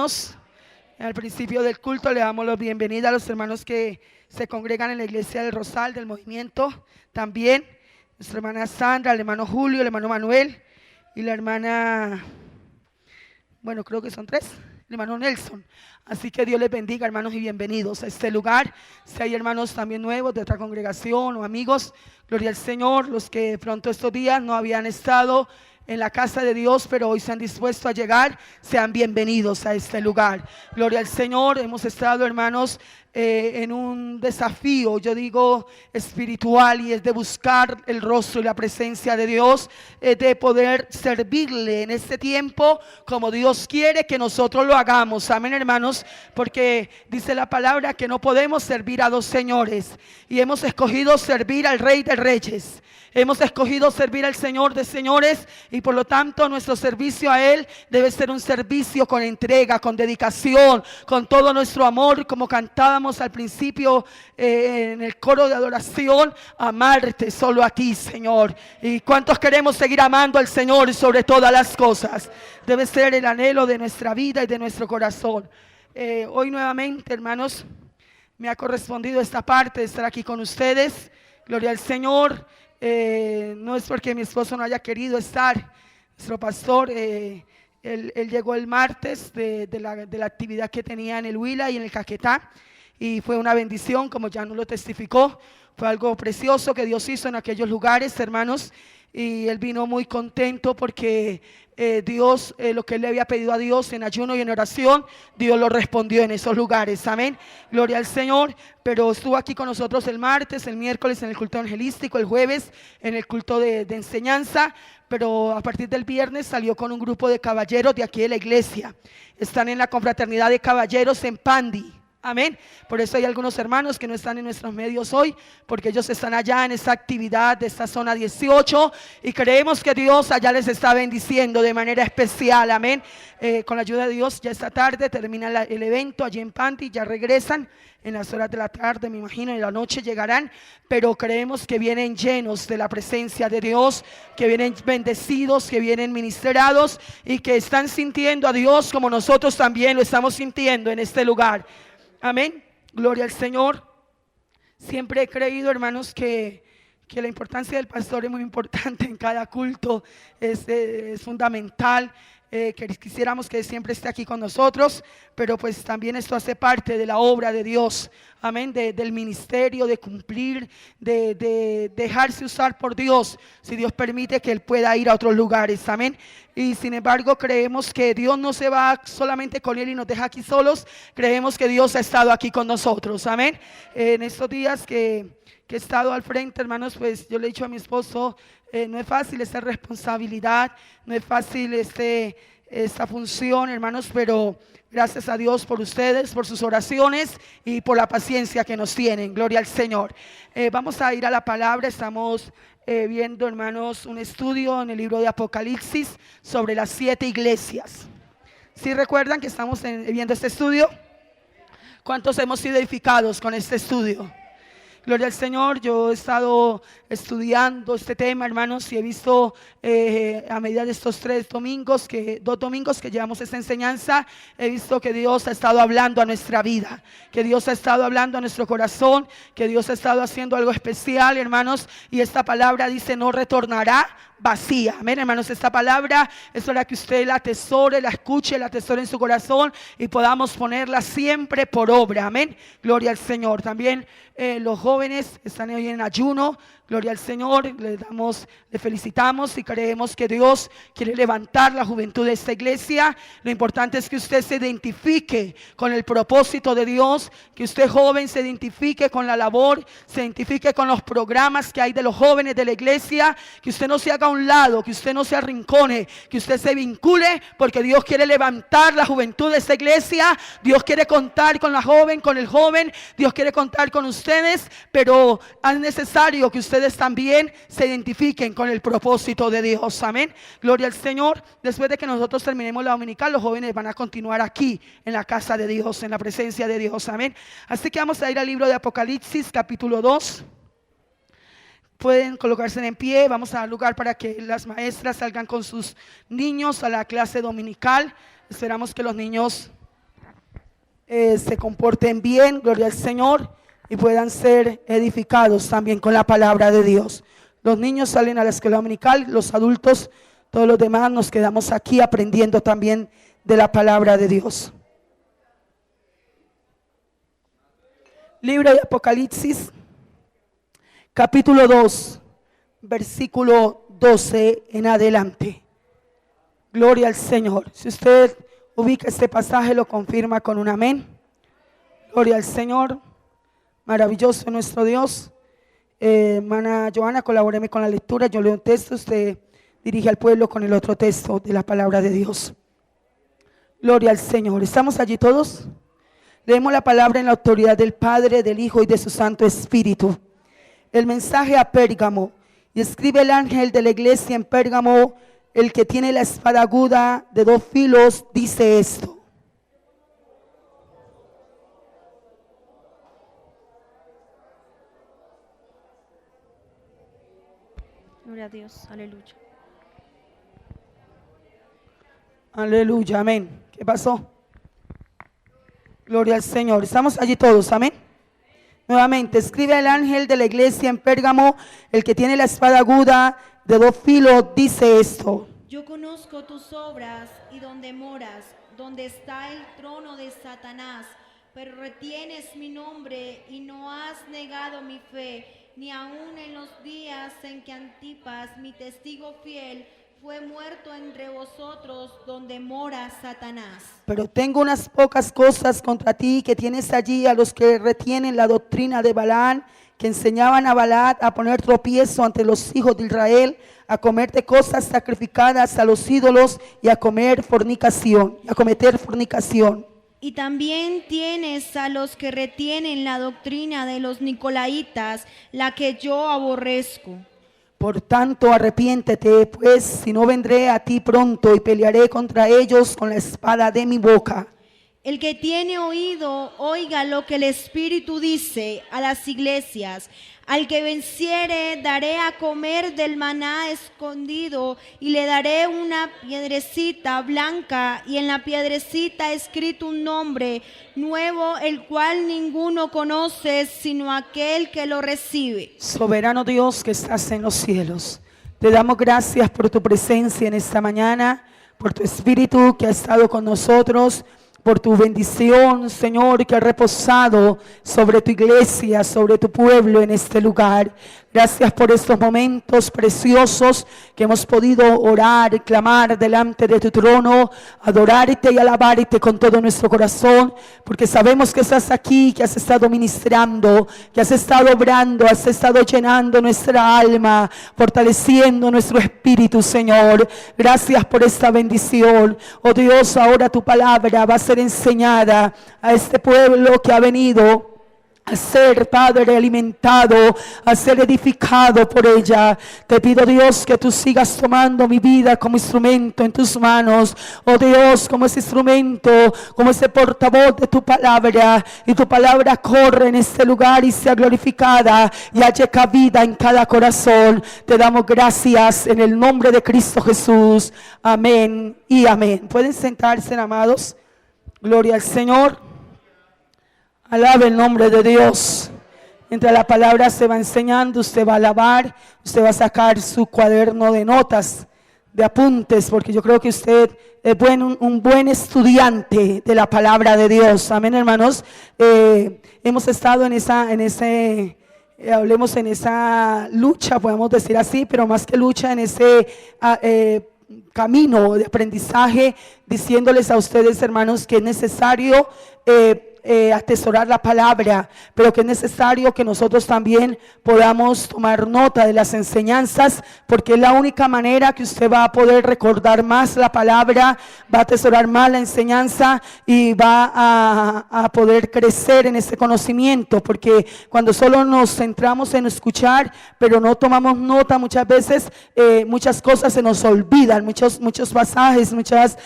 Al principio del culto le damos la bienvenida a los hermanos que se congregan en la iglesia del Rosal, del movimiento. También nuestra hermana Sandra, el hermano Julio, el hermano Manuel y la hermana, bueno, creo que son tres, el hermano Nelson. Así que Dios les bendiga, hermanos, y bienvenidos a este lugar. Si hay hermanos también nuevos de otra congregación o amigos, gloria al Señor. Los que pronto estos días no habían estado en la casa de Dios, pero hoy se han dispuesto a llegar, sean bienvenidos a este lugar. Gloria al Señor. Hemos estado, hermanos, en un desafío, yo digo espiritual, y es de buscar el rostro y la presencia de Dios, de poder servirle en este tiempo como Dios quiere que nosotros lo hagamos. Amén, hermanos, porque dice la palabra que no podemos servir a dos señores, y hemos escogido servir al Rey de Reyes. Hemos escogido servir al Señor de señores, y por lo tanto nuestro servicio a Él debe ser un servicio con entrega, con dedicación, con todo nuestro amor, como cantábamos al principio en el coro de adoración: amarte solo a ti, Señor. ¿Y cuántos queremos seguir amando al Señor sobre todas las cosas? Debe ser el anhelo de nuestra vida y de nuestro corazón. Hoy nuevamente, hermanos, me ha correspondido esta parte de estar aquí con ustedes. Gloria al Señor. No es porque mi esposo no haya querido estar. Nuestro pastor, él llegó el martes de la actividad que tenía en el Huila y en el Caquetá, y fue una bendición, como ya nos lo testificó. Fue algo precioso que Dios hizo en aquellos lugares, hermanos, y él vino muy contento porque Dios, lo que él le había pedido a Dios en ayuno y en oración, Dios lo respondió en esos lugares. Amén, gloria al Señor. Pero estuvo aquí con nosotros el martes, el miércoles en el culto evangelístico, el jueves en el culto de enseñanza. Pero a partir del viernes salió con un grupo de caballeros de aquí de la iglesia. Están en la confraternidad de caballeros en Pandi. Amén. Por eso hay algunos hermanos que no están en nuestros medios hoy, porque ellos están allá en esa actividad de esta zona 18, y creemos que Dios allá les está bendiciendo de manera especial. Amén. Con la ayuda de Dios, ya esta tarde termina el evento allí en Panti, ya regresan en las horas de la tarde, me imagino, en la noche llegarán, pero creemos que vienen llenos de la presencia de Dios, que vienen bendecidos, que vienen ministrados, y que están sintiendo a Dios como nosotros también lo estamos sintiendo en este lugar. Amén, gloria al Señor. Siempre he creído, hermanos, que la importancia del pastor es muy importante en cada culto, es fundamental. Quisiéramos que siempre esté aquí con nosotros, pero pues también esto hace parte de la obra de Dios. Amén, del ministerio, de cumplir, de dejarse usar por Dios, si Dios permite que él pueda ir a otros lugares. Amén. Y sin embargo creemos que Dios no se va solamente con él y nos deja aquí solos. Creemos que Dios ha estado aquí con nosotros. Amén. En estos días que he estado al frente, hermanos, pues yo le he dicho a mi esposo, no es fácil esta responsabilidad, no es fácil esta función, hermanos, pero gracias a Dios por ustedes, por sus oraciones y por la paciencia que nos tienen. Gloria al Señor. Vamos a ir a la palabra. Estamos viendo, hermanos, un estudio en el libro de Apocalipsis sobre las 7 iglesias. ¿Sí recuerdan que estamos viendo este estudio? ¿Cuántos hemos sido edificados con este estudio? Gloria al Señor. Yo he estado estudiando este tema, hermanos, y he visto a medida de estos 2 domingos que llevamos esta enseñanza, he visto que Dios ha estado hablando a nuestra vida, que Dios ha estado hablando a nuestro corazón, que Dios ha estado haciendo algo especial, hermanos, y esta palabra dice: no retornará vacía. Amén, hermanos. Esta palabra es para que usted la atesore, la escuche, la atesore en su corazón y podamos ponerla siempre por obra. Amén, gloria al Señor. También los jóvenes están hoy en ayuno. Gloria al Señor, le felicitamos y creemos que Dios quiere levantar la juventud de esta iglesia. Lo importante es que usted se identifique con el propósito de Dios, que usted, joven, se identifique con la labor, se identifique con los programas que hay de los jóvenes de la iglesia, que usted no se haga a un lado, que usted no se arrincone, que usted se vincule, porque Dios quiere levantar la juventud de esta iglesia. Dios quiere contar con la joven, con el joven, Dios quiere contar con ustedes, pero es necesario que ustedes también se identifiquen con el propósito de Dios. Amén, gloria al Señor. Después de que nosotros terminemos la dominical, los jóvenes van a continuar aquí en la casa de Dios, en la presencia de Dios. Amén. Así que vamos a ir al libro de Apocalipsis, capítulo 2. Pueden colocarse en pie. Vamos a dar lugar para que las maestras salgan con sus niños a la clase dominical. Esperamos que los niños se comporten bien, gloria al Señor, y puedan ser edificados también con la palabra de Dios. Los niños salen a la escuela dominical, los adultos, todos los demás nos quedamos aquí aprendiendo también de la palabra de Dios. Libro de Apocalipsis, capítulo 2, versículo 12 en adelante. Gloria al Señor. Si usted ubica este pasaje, lo confirma con un amén. Gloria al Señor. Maravilloso nuestro Dios. Hermana Joana, colabóreme con la lectura. Yo leo un texto, usted dirige al pueblo con el otro texto de la palabra de Dios. Gloria al Señor. ¿Estamos allí todos? Leemos la palabra en la autoridad del Padre, del Hijo y de su Santo Espíritu. El mensaje a Pérgamo. Y escribe el ángel de la iglesia en Pérgamo, el que tiene la espada aguda de 2 filos, dice esto. Gloria a Dios, aleluya. Aleluya, amén. ¿Qué pasó? Gloria al Señor. Estamos allí todos, amén. Nuevamente, escribe el ángel de la iglesia en Pérgamo, el que tiene la espada aguda de 2 filos, dice esto. Yo conozco tus obras y donde moras, donde está el trono de Satanás, pero retienes mi nombre y no has negado mi fe, ni aun en los días en que Antipas, mi testigo fiel, fue muerto entre vosotros, donde mora Satanás. Pero tengo unas pocas cosas contra ti, que tienes allí a los que retienen la doctrina de Balaam, que enseñaban a Balaam a poner tropiezo ante los hijos de Israel, a comer de cosas sacrificadas a los ídolos y a cometer fornicación. Y también tienes a los que retienen la doctrina de los Nicolaitas, la que yo aborrezco. Por tanto, arrepiéntete, pues, si no vendré a ti pronto y pelearé contra ellos con la espada de mi boca. El que tiene oído, oiga lo que el Espíritu dice a las iglesias. Al que venciere, daré a comer del maná escondido y le daré una piedrecita blanca y en la piedrecita escrito un nombre nuevo, el cual ninguno conoce sino aquel que lo recibe. Soberano Dios que estás en los cielos, te damos gracias por tu presencia en esta mañana, por tu Espíritu que ha estado con nosotros, por tu bendición, Señor, que ha reposado sobre tu iglesia, sobre tu pueblo en este lugar. Gracias por estos momentos preciosos que hemos podido orar y clamar delante de tu trono, adorarte y alabarte con todo nuestro corazón, porque sabemos que estás aquí, que has estado ministrando, que has estado obrando, has estado llenando nuestra alma, fortaleciendo nuestro espíritu, Señor. Gracias por esta bendición. Oh Dios, ahora tu palabra va a ser enseñada a este pueblo que ha venido a ser, Padre, alimentado, a ser edificado por ella. Te pido, Dios, que tú sigas tomando mi vida como instrumento en tus manos. Oh Dios, como ese instrumento, como ese portavoz de tu palabra. Y tu palabra corre en este lugar y sea glorificada y haya cabida en cada corazón. Te damos gracias en el nombre de Cristo Jesús. Amén y amén. Pueden sentarse, amados. Gloria al Señor. Alabe el nombre de Dios. Mientras la palabra se va enseñando, usted va a alabar, usted va a sacar su cuaderno de notas, de apuntes, porque yo creo que usted es un buen estudiante de la palabra de Dios. Amén, hermanos. Hemos estado en esa lucha, podemos decir así, pero más que lucha, en ese camino de aprendizaje, diciéndoles a ustedes, hermanos, que es necesario atesorar la palabra, pero que es necesario que nosotros también podamos tomar nota de las enseñanzas, porque es la única manera que usted va a poder recordar más la palabra, va a atesorar más la enseñanza y va a poder crecer en ese conocimiento, porque cuando solo nos centramos en escuchar, pero no tomamos nota, muchas veces muchas cosas se nos olvidan, muchos pasajes, muchos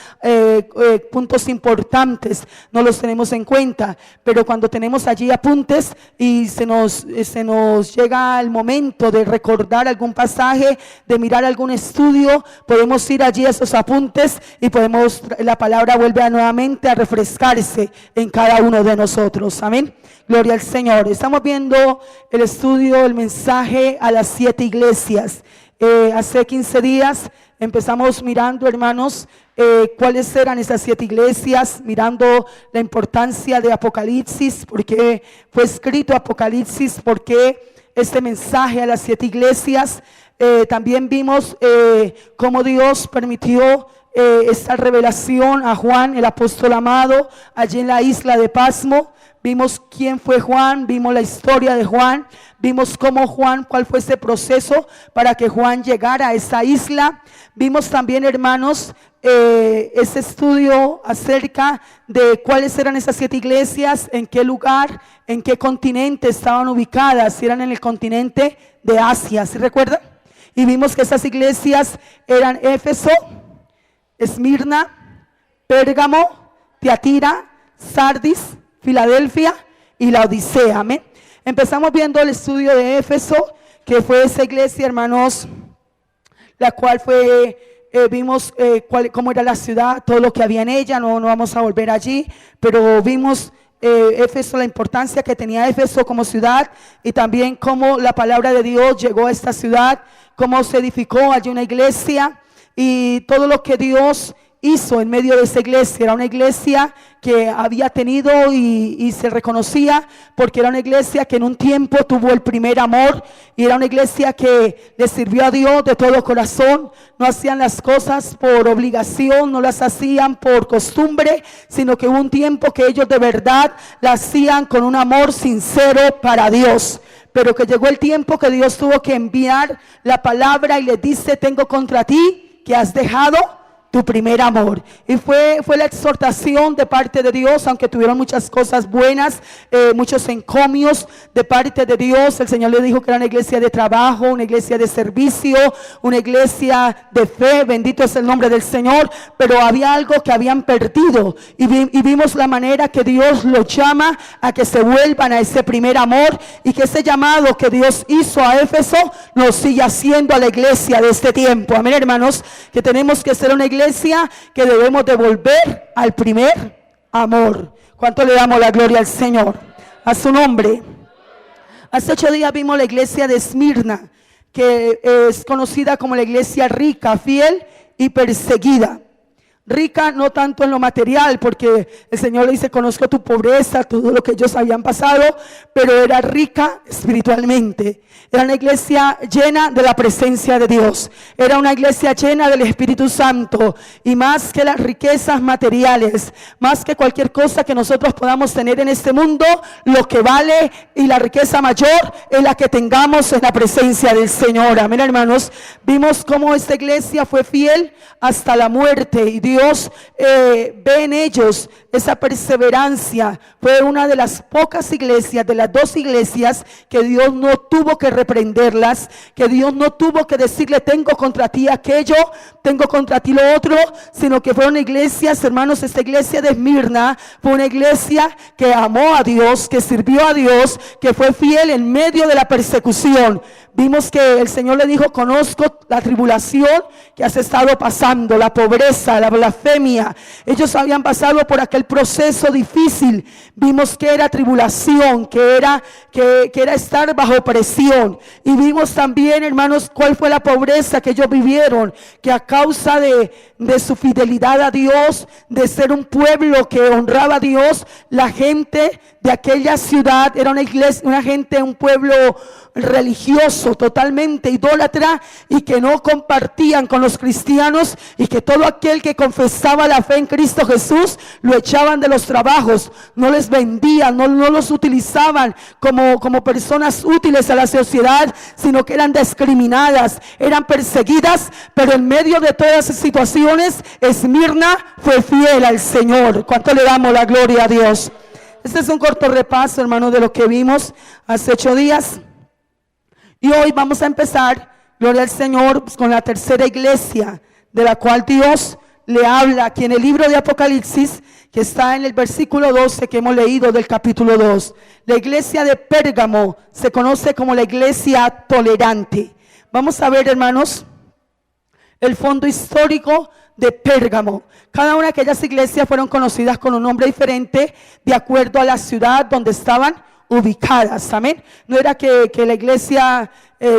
puntos importantes no los tenemos en cuenta. Biblia, pero cuando tenemos allí apuntes y se nos llega el momento de recordar algún pasaje, de mirar algún estudio, podemos ir allí a esos apuntes y la palabra vuelve nuevamente a refrescarse en cada uno de nosotros. Amén. Gloria al Señor. Estamos viendo el estudio, el mensaje a las 7 iglesias. Hace 15 días empezamos mirando, hermanos, cuáles eran esas 7 iglesias, mirando la importancia de Apocalipsis, porque fue escrito Apocalipsis, porque este mensaje a las 7 iglesias. También vimos cómo Dios permitió esta revelación a Juan, el apóstol amado, allí en la isla de Pasmo. Vimos quién fue Juan, vimos la historia de Juan, vimos cómo Juan, cuál fue ese proceso para que Juan llegara a esa isla. Vimos también, hermanos, ese estudio acerca de cuáles eran esas 7 iglesias, en qué lugar, en qué continente estaban ubicadas, si eran en el continente de Asia, ¿sí recuerdan? Y vimos que esas iglesias eran Éfeso, Esmirna, Pérgamo, Tiatira, Sardis, Filadelfia y la Odisea. Amén. Empezamos viendo el estudio de Éfeso, que fue esa iglesia, hermanos, la cual vimos cómo era la ciudad, todo lo que había en ella. No vamos a volver allí, pero vimos Éfeso, la importancia que tenía Éfeso como ciudad, y también cómo la palabra de Dios llegó a esta ciudad, cómo se edificó allí una iglesia y todo lo que Dios hizo en medio de esa iglesia. Era una iglesia que había tenido y se reconocía porque era una iglesia que en un tiempo tuvo el primer amor, y era una iglesia que le sirvió a Dios de todo corazón. No hacían las cosas por obligación, no las hacían por costumbre, sino que hubo un tiempo que ellos de verdad la hacían con un amor sincero para Dios. Pero que llegó el tiempo que Dios tuvo que enviar la palabra y les dice: tengo contra ti que has dejado tu primer amor. Y fue la exhortación de parte de Dios, aunque tuvieron muchas cosas buenas, muchos encomios de parte de Dios. El Señor le dijo que era una iglesia de trabajo, una iglesia de servicio, una iglesia de fe, bendito es el nombre del Señor, pero había algo que habían perdido, y vimos la manera que Dios los llama a que se vuelvan a ese primer amor, y que ese llamado que Dios hizo a Éfeso lo sigue haciendo a la iglesia de este tiempo. Amén, hermanos, que tenemos que ser una iglesia que debemos de volver al primer amor. ¿Cuánto le damos la gloria al Señor? A su nombre. Hace 8 días vimos la iglesia de Esmirna, que es conocida como la iglesia rica, fiel y perseguida. Rica no tanto en lo material, porque el Señor le dice: conozco tu pobreza, todo lo que ellos habían pasado, pero era rica espiritualmente. Era una iglesia llena de la presencia de Dios, era una iglesia llena del Espíritu Santo, y más que las riquezas materiales, más que cualquier cosa que nosotros podamos tener en este mundo, lo que vale y la riqueza mayor es la que tengamos en la presencia del Señor. Amén, hermanos. Vimos cómo esta iglesia fue fiel hasta la muerte, y Dios ve en ellos esa perseverancia. Fue una de las pocas iglesias, de las 2 iglesias, que Dios no tuvo que reprenderlas, que Dios no tuvo que decirle: tengo contra ti aquello, tengo contra ti lo otro, sino que fueron iglesias, hermanos. Esta iglesia de Esmirna fue una iglesia que amó a Dios, que sirvió a Dios, que fue fiel en medio de la persecución. Vimos que el Señor le dijo: conozco la tribulación que has estado pasando, la pobreza, la blasfemia. Ellos habían pasado por aquel proceso difícil. Vimos que era tribulación, que era estar bajo presión. Y vimos también, hermanos, cuál fue la pobreza que ellos vivieron, que a causa de su fidelidad a Dios, de ser un pueblo que honraba a Dios, la gente de aquella ciudad era una iglesia, un pueblo religioso, totalmente idólatra, y que no compartían con los cristianos, y que todo aquel que confesaba la fe en Cristo Jesús lo echaban de los trabajos, no les vendían, no los utilizaban como personas útiles a la sociedad, sino que eran discriminadas, eran perseguidas. Pero en medio de todas esas situaciones, Esmirna fue fiel al Señor. ¿Cuánto le damos la gloria a Dios? Este es un corto repaso, hermano, de lo que vimos hace 8 días. Y hoy vamos a empezar, gloria al Señor, pues, con la tercera iglesia, de la cual Dios le habla aquí en el libro de Apocalipsis, que está en el versículo 12 que hemos leído del capítulo 2. La iglesia de Pérgamo se conoce como la iglesia tolerante. Vamos a ver, hermanos, el fondo histórico de Pérgamo. Cada una de aquellas iglesias fueron conocidas con un nombre diferente de acuerdo a la ciudad donde estaban ubicadas. Amén. No era que la iglesia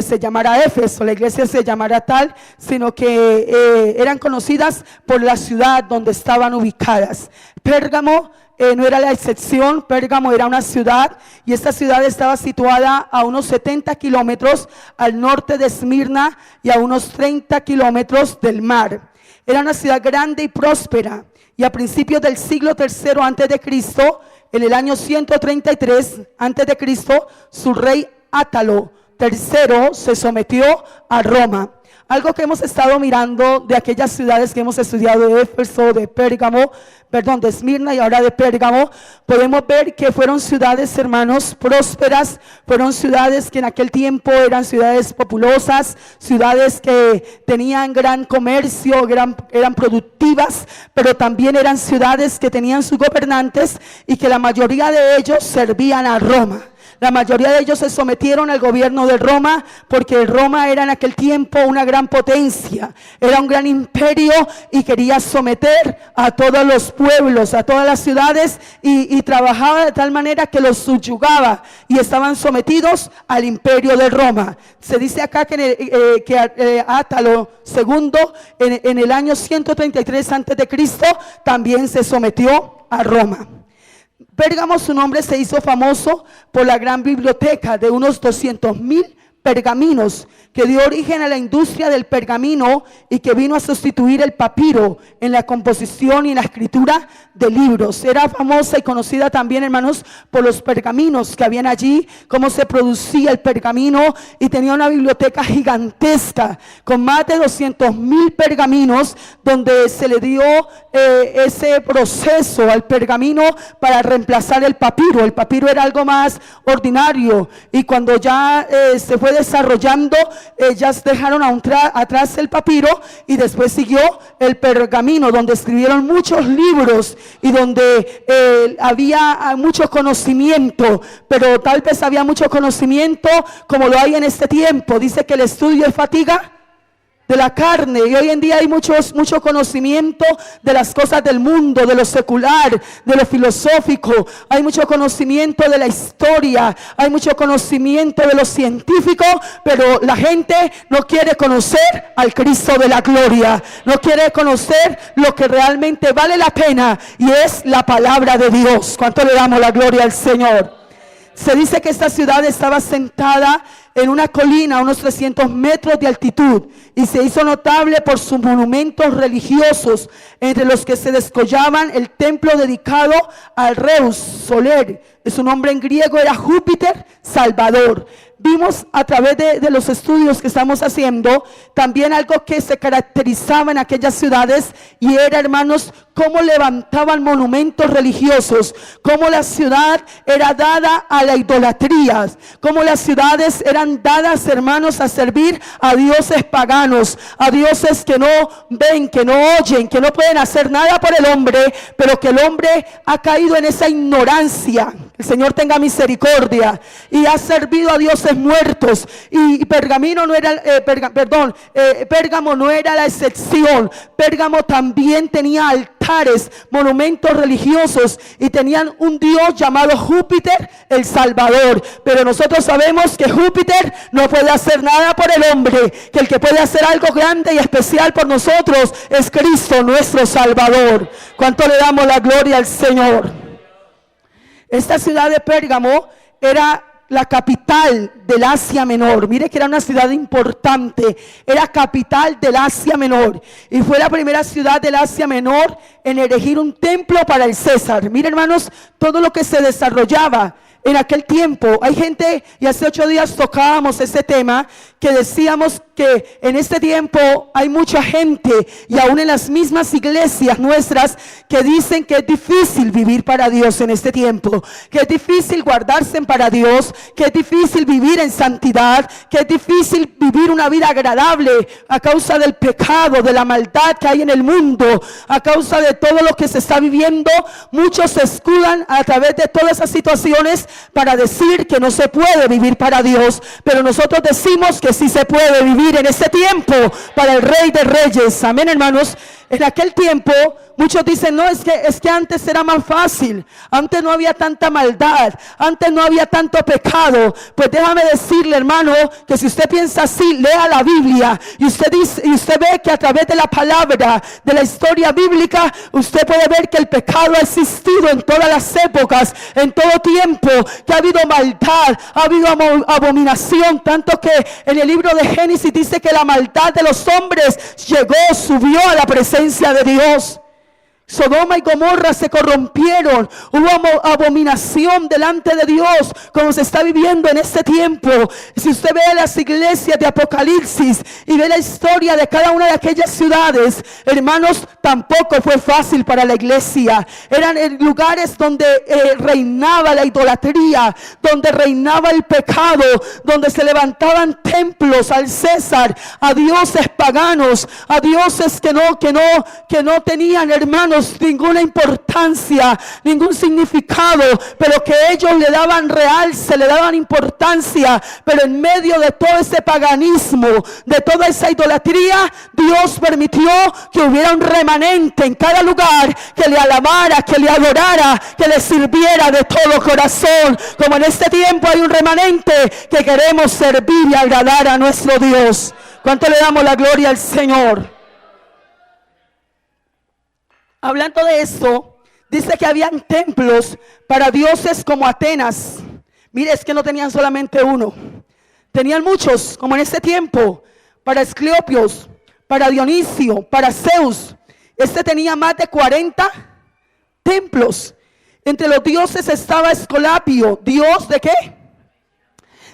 se llamara Éfeso, la iglesia se llamara tal, sino que eran conocidas por la ciudad donde estaban ubicadas. Pérgamo no era la excepción. Pérgamo era una ciudad, y esta ciudad estaba situada a unos 70 kilómetros al norte de Esmirna y a unos 30 kilómetros del mar. Era una ciudad grande y próspera, y a principios del siglo III antes de Cristo, en el año 133 antes de Cristo, su rey Átalo III se sometió a Roma. Algo que hemos estado mirando de aquellas ciudades que hemos estudiado, de Éfeso, de Pérgamo, de Esmirna y ahora de Pérgamo, podemos ver que fueron ciudades, hermanos, prósperas. Fueron ciudades que en aquel tiempo eran ciudades populosas, ciudades que tenían gran comercio, eran productivas, pero también eran ciudades que tenían sus gobernantes y que la mayoría de ellos servían a Roma. La mayoría de ellos se sometieron al gobierno de Roma, porque Roma era en aquel tiempo una gran potencia, era un gran imperio, y quería someter a todos los pueblos, a todas las ciudades, y trabajaba de tal manera que los subyugaba y estaban sometidos al imperio de Roma. Se dice acá que Átalo II en el año 133 antes de Cristo también se sometió a Roma. Pérgamo, su nombre se hizo famoso por la gran biblioteca de unos 200,000 pergaminos que dio origen a la industria del pergamino y que vino a sustituir el papiro en la composición y en la escritura de libros. Era famosa y conocida también, hermanos, por los pergaminos que habían allí, cómo se producía el pergamino, y tenía una biblioteca gigantesca con más de 200,000 pergaminos, donde se le dio ese proceso al pergamino para reemplazar el papiro. El papiro era algo más ordinario, y cuando ya se fue desarrollando, ellas dejaron atrás el papiro, y después siguió el pergamino, donde escribieron muchos libros y donde había mucho conocimiento, pero tal vez había mucho conocimiento como lo hay en este tiempo. Dice que el estudio es fatiga de la carne, y hoy en día hay mucho conocimiento de las cosas del mundo, de lo secular, de lo filosófico. Hay mucho conocimiento de la historia, hay mucho conocimiento de lo científico, pero la gente no quiere conocer al Cristo de la gloria, no quiere conocer lo que realmente vale la pena, y es la palabra de Dios. ¿Cuánto le damos la gloria al Señor? Se dice que esta ciudad estaba sentada en una colina a unos 300 metros de altitud, y se hizo notable por sus monumentos religiosos, entre los que se descollaban el templo dedicado al Reus Soler. Su nombre en griego era Júpiter Salvador. Vimos a través de los estudios que estamos haciendo también algo que se caracterizaba en aquellas ciudades, y era, hermanos, cómo levantaban monumentos religiosos, cómo la ciudad era dada a la idolatría, cómo las ciudades eran dadas, hermanos, a servir a dioses paganos, a dioses que no ven, que no oyen, que no pueden hacer nada por el hombre, pero que el hombre ha caído en esa ignorancia. El Señor tenga misericordia, y ha servido a dioses muertos. Y Pérgamo no era la excepción. Pérgamo también tenía altares, monumentos religiosos, y tenían un dios llamado Júpiter el Salvador. Pero nosotros sabemos que Júpiter no puede hacer nada por el hombre, que el que puede hacer algo grande y especial por nosotros es Cristo nuestro Salvador. ¿Cuánto le damos la gloria al Señor? Esta ciudad de Pérgamo era la capital del Asia Menor. Mire que era una ciudad importante, era capital del Asia Menor, y fue la primera ciudad del Asia Menor en erigir un templo para el César. Mire, hermanos, todo lo que se desarrollaba en aquel tiempo. Hay gente, y hace 8 días tocábamos ese tema, que decíamos que en este tiempo hay mucha gente, y aún en las mismas iglesias nuestras, que dicen que es difícil vivir para Dios en este tiempo, que es difícil guardarse para Dios, que es difícil vivir en santidad, que es difícil vivir una vida agradable a causa del pecado, de la maldad que hay en el mundo, a causa de todo lo que se está viviendo. Muchos se escudan a través de todas esas situaciones para decir que no se puede vivir para Dios, pero nosotros decimos que sí se puede vivir en este tiempo para el Rey de Reyes. Amén, hermanos. En aquel tiempo muchos dicen, no, es que antes era más fácil, antes no había tanta maldad, antes no había tanto pecado. Pues déjame decirle, hermano, que si usted piensa así, lea la Biblia y usted ve que a través de la palabra, de la historia bíblica, usted puede ver que el pecado ha existido en todas las épocas, en todo tiempo, que ha habido maldad, ha habido abominación, tanto que en el libro de Génesis dice que la maldad de los hombres subió a la presencia de Dios. Sodoma y Gomorra se corrompieron, hubo abominación delante de Dios, como se está viviendo en este tiempo. Si usted ve las iglesias de Apocalipsis y ve la historia de cada una de aquellas ciudades, hermanos, tampoco fue fácil para la iglesia. Eran lugares donde reinaba la idolatría, donde reinaba el pecado, donde se levantaban templos al César, a dioses paganos, a dioses que no tenían, hermanos, ninguna importancia, ningún significado, pero que ellos le daban realce, le daban importancia. Pero en medio de todo ese paganismo, de toda esa idolatría, Dios permitió que hubiera un remanente en cada lugar que le alabara, que le adorara, que le sirviera de todo corazón. Como en este tiempo hay un remanente que queremos servir y agradar a nuestro Dios. ¿Cuánto le damos la gloria al Señor? Hablando de esto, dice que habían templos para dioses como Atenas. Mire, es que no tenían solamente uno, tenían muchos, como en este tiempo, para Esclepios, para Dionisio, para Zeus. Este tenía más de 40 templos. Entre los dioses estaba Esculapio, dios ¿de qué?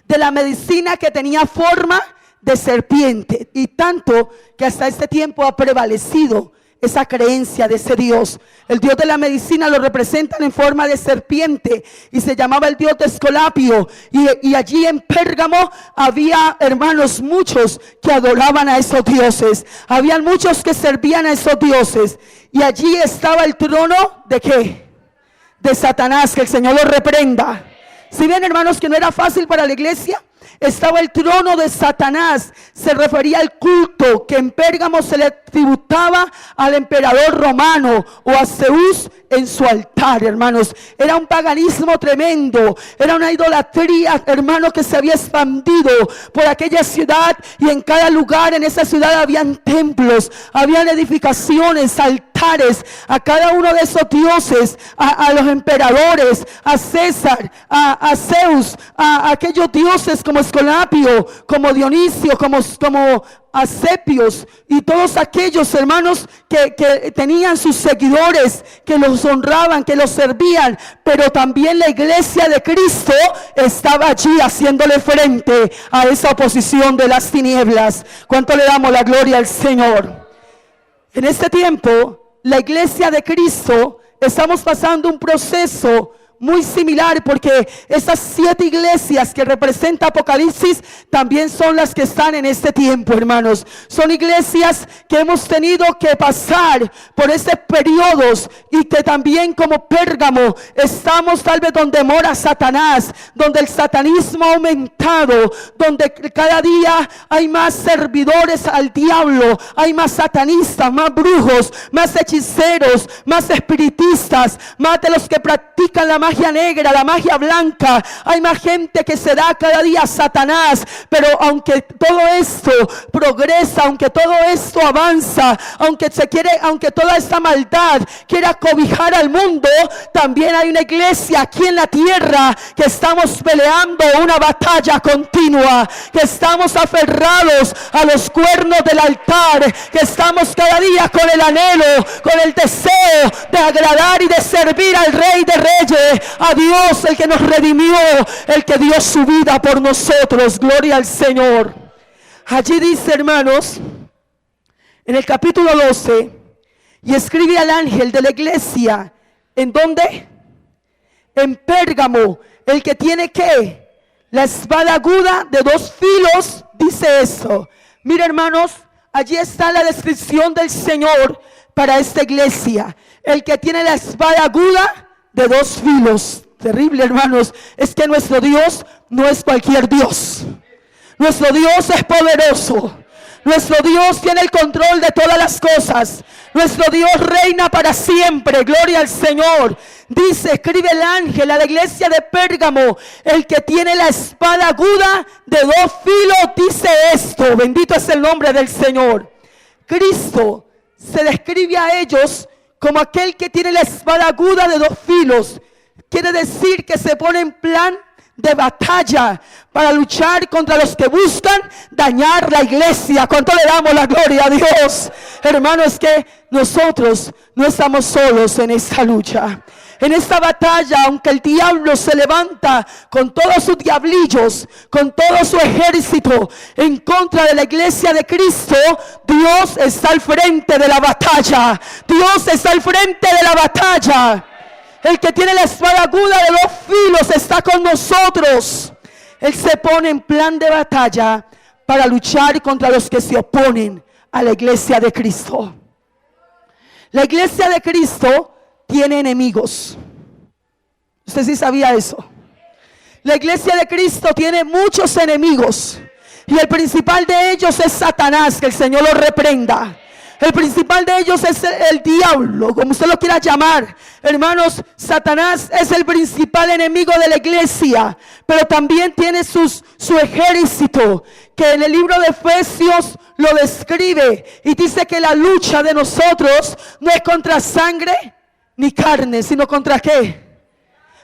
De la medicina, que tenía forma de serpiente, y tanto que hasta este tiempo ha prevalecido esa creencia de ese Dios. El Dios de la medicina lo representan en forma de serpiente y se llamaba el Dios de Esculapio. Y allí en Pérgamo había, hermanos, muchos que adoraban a esos dioses. Habían muchos que servían a esos dioses. Y allí estaba el trono ¿de qué? De Satanás, que el Señor lo reprenda. Si ven, hermanos, que no era fácil para la iglesia, estaba el trono de Satanás. Se refería al culto que en Pérgamo se le tributaba al emperador romano o a Zeus en su altar, hermanos. Era un paganismo tremendo, era una idolatría, hermanos, que se había expandido por aquella ciudad, y en cada lugar en esa ciudad habían templos, habían edificaciones, altares a cada uno de esos dioses, a los emperadores, a César, a Zeus, a aquellos dioses como Esculapio, como Dionisio, como Asclepios, y todos aquellos, hermanos, que tenían sus seguidores, que los honraban, que los servían. Pero también la iglesia de Cristo estaba allí haciéndole frente a esa oposición de las tinieblas. ¿Cuánto le damos la gloria al Señor? En este tiempo, la iglesia de Cristo estamos pasando un proceso muy similar, porque esas 7 iglesias que representa Apocalipsis también son las que están en este tiempo, hermanos. Son iglesias que hemos tenido que pasar por estos periodos, y que también, como Pérgamo, estamos tal vez donde mora Satanás, donde el satanismo ha aumentado, donde cada día hay más servidores al diablo, hay más satanistas, más brujos, más hechiceros, más espiritistas, más de los que practican la magia negra, la magia blanca. Hay más gente que se da cada día a Satanás. Pero aunque todo esto progresa, aunque todo esto avanza, aunque toda esta maldad quiera cobijar al mundo, también hay una iglesia aquí en la tierra que estamos peleando una batalla continua, que estamos aferrados a los cuernos del altar, que estamos cada día con el anhelo, con el deseo de agradar y de servir al Rey de Reyes, detalle a Dios, el que nos redimió, el que dio su vida por nosotros. Gloria al Señor. Allí dice, hermanos, en el capítulo 12, y escribe al ángel de la iglesia, ¿en dónde? En Pérgamo, el que tiene ¿qué? La espada aguda de 2 filos, dice eso. Mira, hermanos, allí está la descripción del Señor para esta iglesia. El que tiene la espada aguda de 2 filos. Terrible, hermanos. Es que nuestro Dios no es cualquier Dios. Nuestro Dios es poderoso. Nuestro Dios tiene el control de todas las cosas. Nuestro Dios reina para siempre. Gloria al Señor. Dice, escribe el ángel a la iglesia de Pérgamo, el que tiene la espada aguda de 2 filos, dice esto. Bendito es el nombre del Señor. Cristo se describe a ellos como aquel que tiene la espada aguda de 2 filos. Quiere decir que se pone en plan de batalla para luchar contra los que buscan dañar la iglesia. ¿Cuánto le damos la gloria a Dios? Hermano, es que nosotros no estamos solos en esta lucha. En esta batalla, aunque el diablo se levanta con todos sus diablillos, con todo su ejército en contra de la iglesia de Cristo, Dios está al frente de la batalla. Dios está al frente de la batalla. El que tiene la espada aguda de 2 filos está con nosotros. Él se pone en plan de batalla para luchar contra los que se oponen a la iglesia de Cristo. La iglesia de Cristo tiene enemigos. Usted sí sabía eso. La iglesia de Cristo tiene muchos enemigos. Y el principal de ellos es Satanás, que el Señor lo reprenda. El principal de ellos es el diablo, como usted lo quiera llamar. Hermanos, Satanás es el principal enemigo de la iglesia, pero también tiene su ejército, que en el libro de Efesios lo describe y dice que la lucha de nosotros no es contra sangre ni carne, sino contra ¿qué?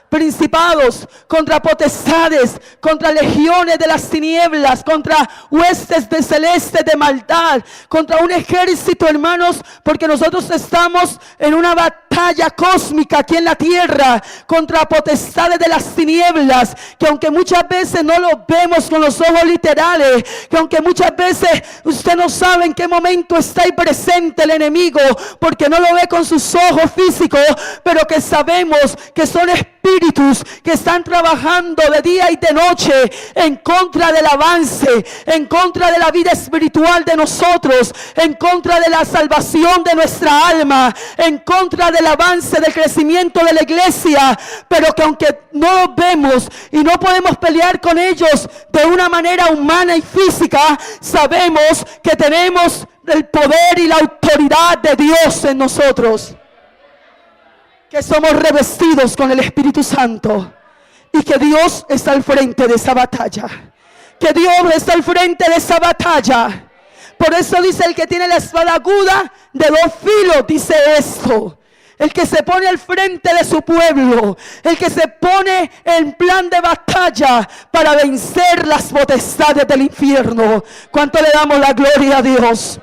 Principados, contra potestades, contra legiones de las tinieblas, contra huestes de celeste de maldad, contra un ejército, hermanos, porque nosotros estamos en una batalla cósmica aquí en la tierra, contra potestades de las tinieblas, que aunque muchas veces no lo vemos con los ojos literales, que aunque muchas veces usted no sabe en qué momento está ahí presente el enemigo, porque no lo ve con sus ojos físicos, pero que sabemos que son espíritus que están trabajando de día y de noche en contra del avance, en contra de la vida espiritual de nosotros, en contra de la salvación de nuestra alma, en contra del avance, del crecimiento de la iglesia, pero que aunque no los vemos y no podemos pelear con ellos de una manera humana y física, sabemos que tenemos el poder y la autoridad de Dios en nosotros, que somos revestidos con el Espíritu Santo y que Dios está al frente de esa batalla, que Dios está al frente de esa batalla. Por eso dice el que tiene la espada aguda de 2 filos, dice esto: el que se pone al frente de su pueblo, el que se pone en plan de batalla para vencer las potestades del infierno. ¿Cuánto le damos la gloria a Dios?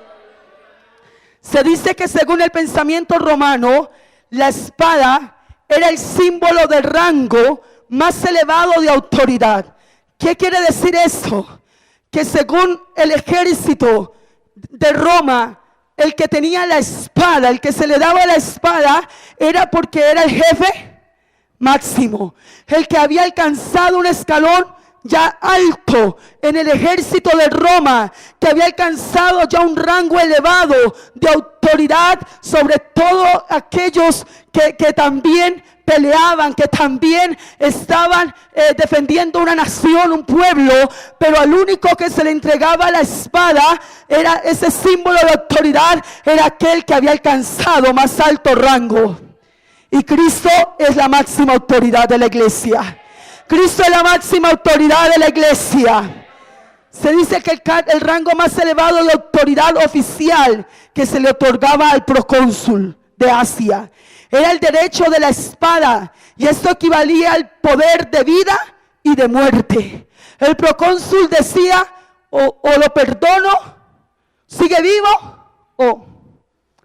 Se dice que según el pensamiento romano, la espada era el símbolo del rango más elevado de autoridad. ¿Qué quiere decir esto? Que según el ejército de Roma, el que tenía la espada, el que se le daba la espada, era porque era el jefe máximo, el que había alcanzado un escalón ya alto en el ejército de Roma, que había alcanzado ya un rango elevado de autoridad sobre todos aquellos que también peleaban, que también estaban defendiendo una nación, un pueblo, pero al único que se le entregaba la espada, era ese símbolo de autoridad, era aquel que había alcanzado más alto rango. Y Cristo es la máxima autoridad de la iglesia. Cristo es la máxima autoridad de la iglesia. Se dice que el rango más elevado de autoridad oficial que se le otorgaba al procónsul de Asia era el derecho de la espada, y esto equivalía al poder de vida y de muerte. El procónsul decía: o lo perdono, sigue vivo, o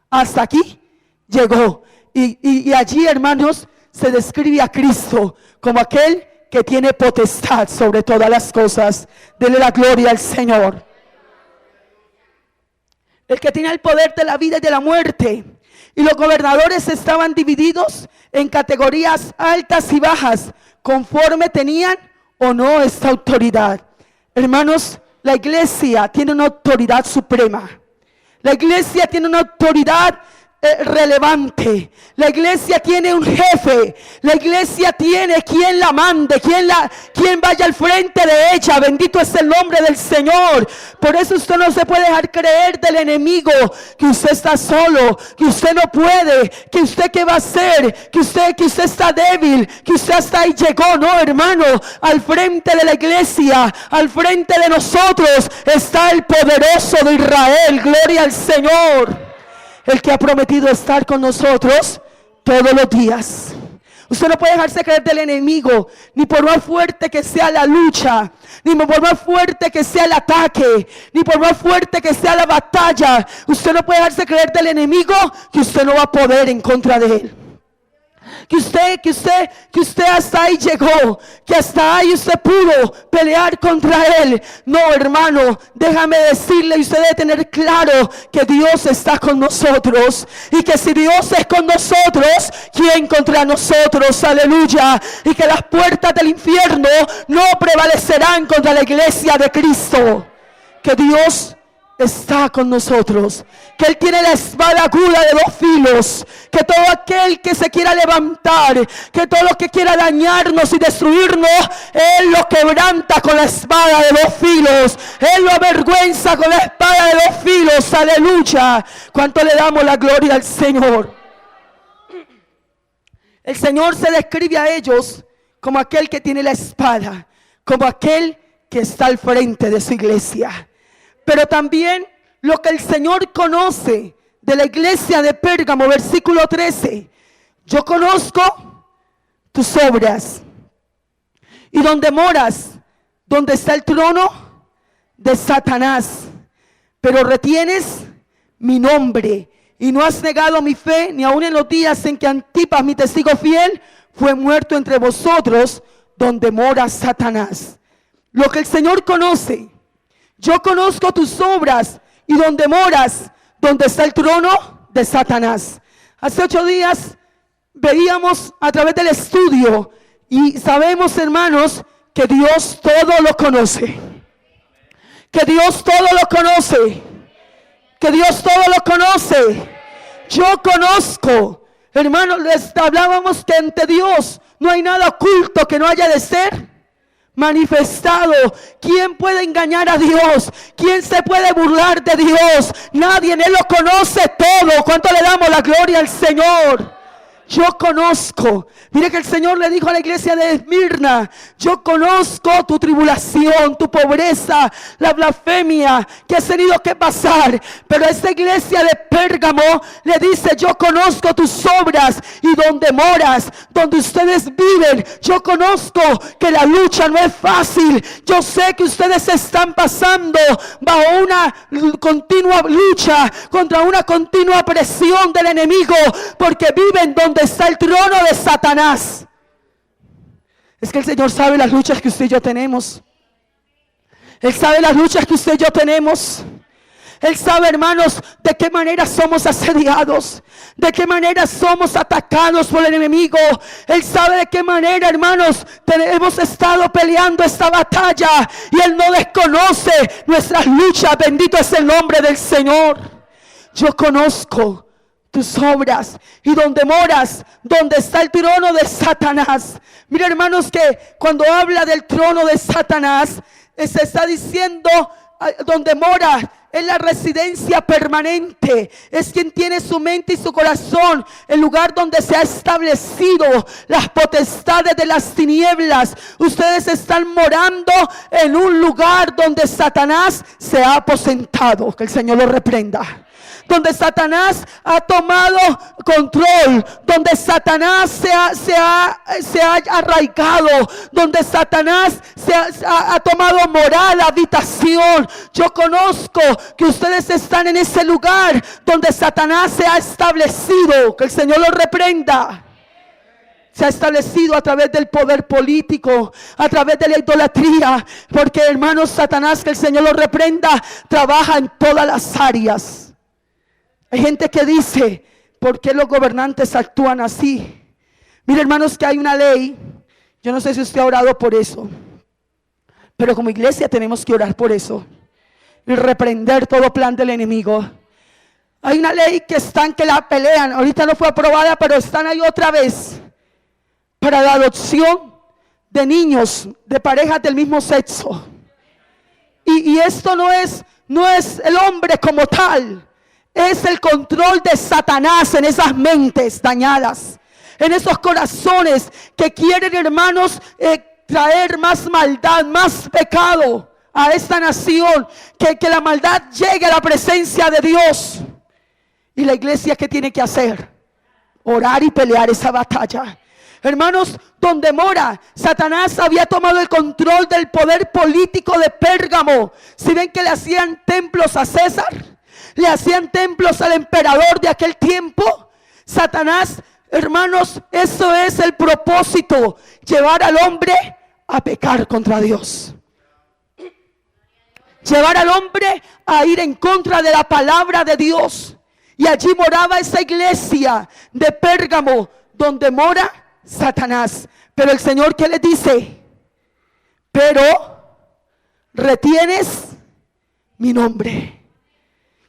hasta aquí llegó. Y allí, hermanos, se describe a Cristo como aquel que tiene potestad sobre todas las cosas. Dele la gloria al Señor. El que tiene el poder de la vida y de la muerte. Y los gobernadores estaban divididos en categorías altas y bajas, conforme tenían o no esta autoridad. Hermanos, la iglesia tiene una autoridad suprema. La iglesia tiene una autoridad relevante. La iglesia tiene un jefe. La iglesia tiene quien la mande, quien vaya al frente de ella. Bendito es el nombre del Señor. Por eso usted no se puede dejar creer del enemigo que usted está solo, que usted no puede, que usted qué va a hacer, que usted está débil, que usted hasta ahí llegó. No, hermano, al frente de la iglesia, al frente de nosotros está el poderoso de Israel. Gloria al Señor. El que ha prometido estar con nosotros todos los días. Usted no puede dejarse caer del enemigo, ni por más fuerte que sea la lucha, ni por más fuerte que sea el ataque, ni por más fuerte que sea la batalla. Usted no puede dejarse caer del enemigo, que usted no va a poder en contra de él. Que usted hasta ahí llegó, que hasta ahí usted pudo pelear contra él. No, hermano, déjame decirle, y usted debe tener claro que Dios está con nosotros, y que si Dios es con nosotros, ¿quién contra nosotros? Aleluya. Y que las puertas del infierno no prevalecerán contra la iglesia de Cristo. Que Dios está con nosotros, que Él tiene la espada aguda de dos filos, que todo aquel que se quiera levantar, que todo lo que quiera dañarnos y destruirnos, Él lo quebranta con la espada de dos filos, Él lo avergüenza con la espada de dos filos. Aleluya. ¿Cuánto le damos la gloria al Señor? El Señor se describe a ellos como aquel que tiene la espada, como aquel que está al frente de su iglesia. Pero también lo que el Señor conoce de la iglesia de Pérgamo, versículo 13. Yo conozco tus obras y donde moras, donde está el trono de Satanás. Pero retienes mi nombre y no has negado mi fe, ni aun en los días en que Antipas, mi testigo fiel, fue muerto entre vosotros, donde mora Satanás. Lo que el Señor conoce. Yo conozco tus obras y donde moras, donde está el trono de Satanás. Hace 8 días veíamos a través del estudio y sabemos, hermanos, que Dios todo lo conoce. Que Dios todo lo conoce. Que Dios todo lo conoce. Yo conozco, hermanos, les hablábamos que ante Dios no hay nada oculto que no haya de ser manifestado. ¿Quién puede engañar a Dios? ¿Quién se puede burlar de Dios? Nadie. Él lo conoce todo. ¿Cuánto le damos la gloria al Señor? Yo conozco. Mire que el Señor le dijo a la iglesia de Esmirna: yo conozco tu tribulación, tu pobreza, la blasfemia que has tenido que pasar. Pero a esta iglesia de Pérgamo le dice: yo conozco tus obras y donde moras, donde ustedes viven. Yo conozco que la lucha no es fácil. Yo sé que ustedes están pasando bajo una continua lucha, contra una continua presión del enemigo, porque viven donde está el trono de Satanás. Es que el Señor sabe las luchas que usted y yo tenemos. Él sabe las luchas que usted y yo tenemos. Él sabe, hermanos, de qué manera somos asediados, de qué manera somos atacados por el enemigo. Él sabe de qué manera, hermanos, hemos estado peleando esta batalla, y Él no desconoce nuestras luchas. Bendito es el nombre del Señor. Yo conozco tus obras y donde moras, donde está el trono de Satanás. Mira, hermanos, que cuando habla del trono de Satanás, se está diciendo donde mora. Es la residencia permanente, es quien tiene su mente y su corazón, el lugar donde se ha establecido las potestades de las tinieblas. Ustedes están morando en un lugar donde Satanás se ha aposentado. Que el Señor lo reprenda. Donde Satanás ha tomado control, donde Satanás se ha arraigado, donde Satanás ha tomado morada, habitación. Yo conozco que ustedes están en ese lugar donde Satanás se ha establecido. Que el Señor lo reprenda. se ha establecido a través del poder político, a través de la idolatría, porque hermanos, Satanás, que el Señor lo reprenda, trabaja en todas las áreas. Hay gente que dice, ¿por qué los gobernantes actúan así? Mire, hermanos, que hay una ley. Yo no sé si usted ha orado por eso, pero como iglesia tenemos que orar por eso y reprender todo plan del enemigo. Hay una ley que están que la pelean. Ahorita no fue aprobada, pero están ahí otra vez para la adopción de niños de parejas del mismo sexo. Y esto no es el hombre como tal, es el control de Satanás en esas mentes dañadas, en esos corazones que quieren, hermanos, traer más maldad, más pecado a esta nación, que la maldad llegue a la presencia de Dios. Y la iglesia, ¿qué tiene que hacer? Orar y pelear esa batalla. Hermanos, donde mora, Satanás había tomado el control del poder político de Pérgamo. Si ven que le hacían templos a César, le hacían templos al emperador de aquel tiempo, Satanás, hermanos, eso es el propósito, llevar al hombre a pecar contra Dios. Llevar al hombre a ir en contra de la palabra de Dios. Y allí moraba esa iglesia de Pérgamo, donde mora Satanás. Pero el Señor, ¿qué le dice? Pero retienes mi nombre.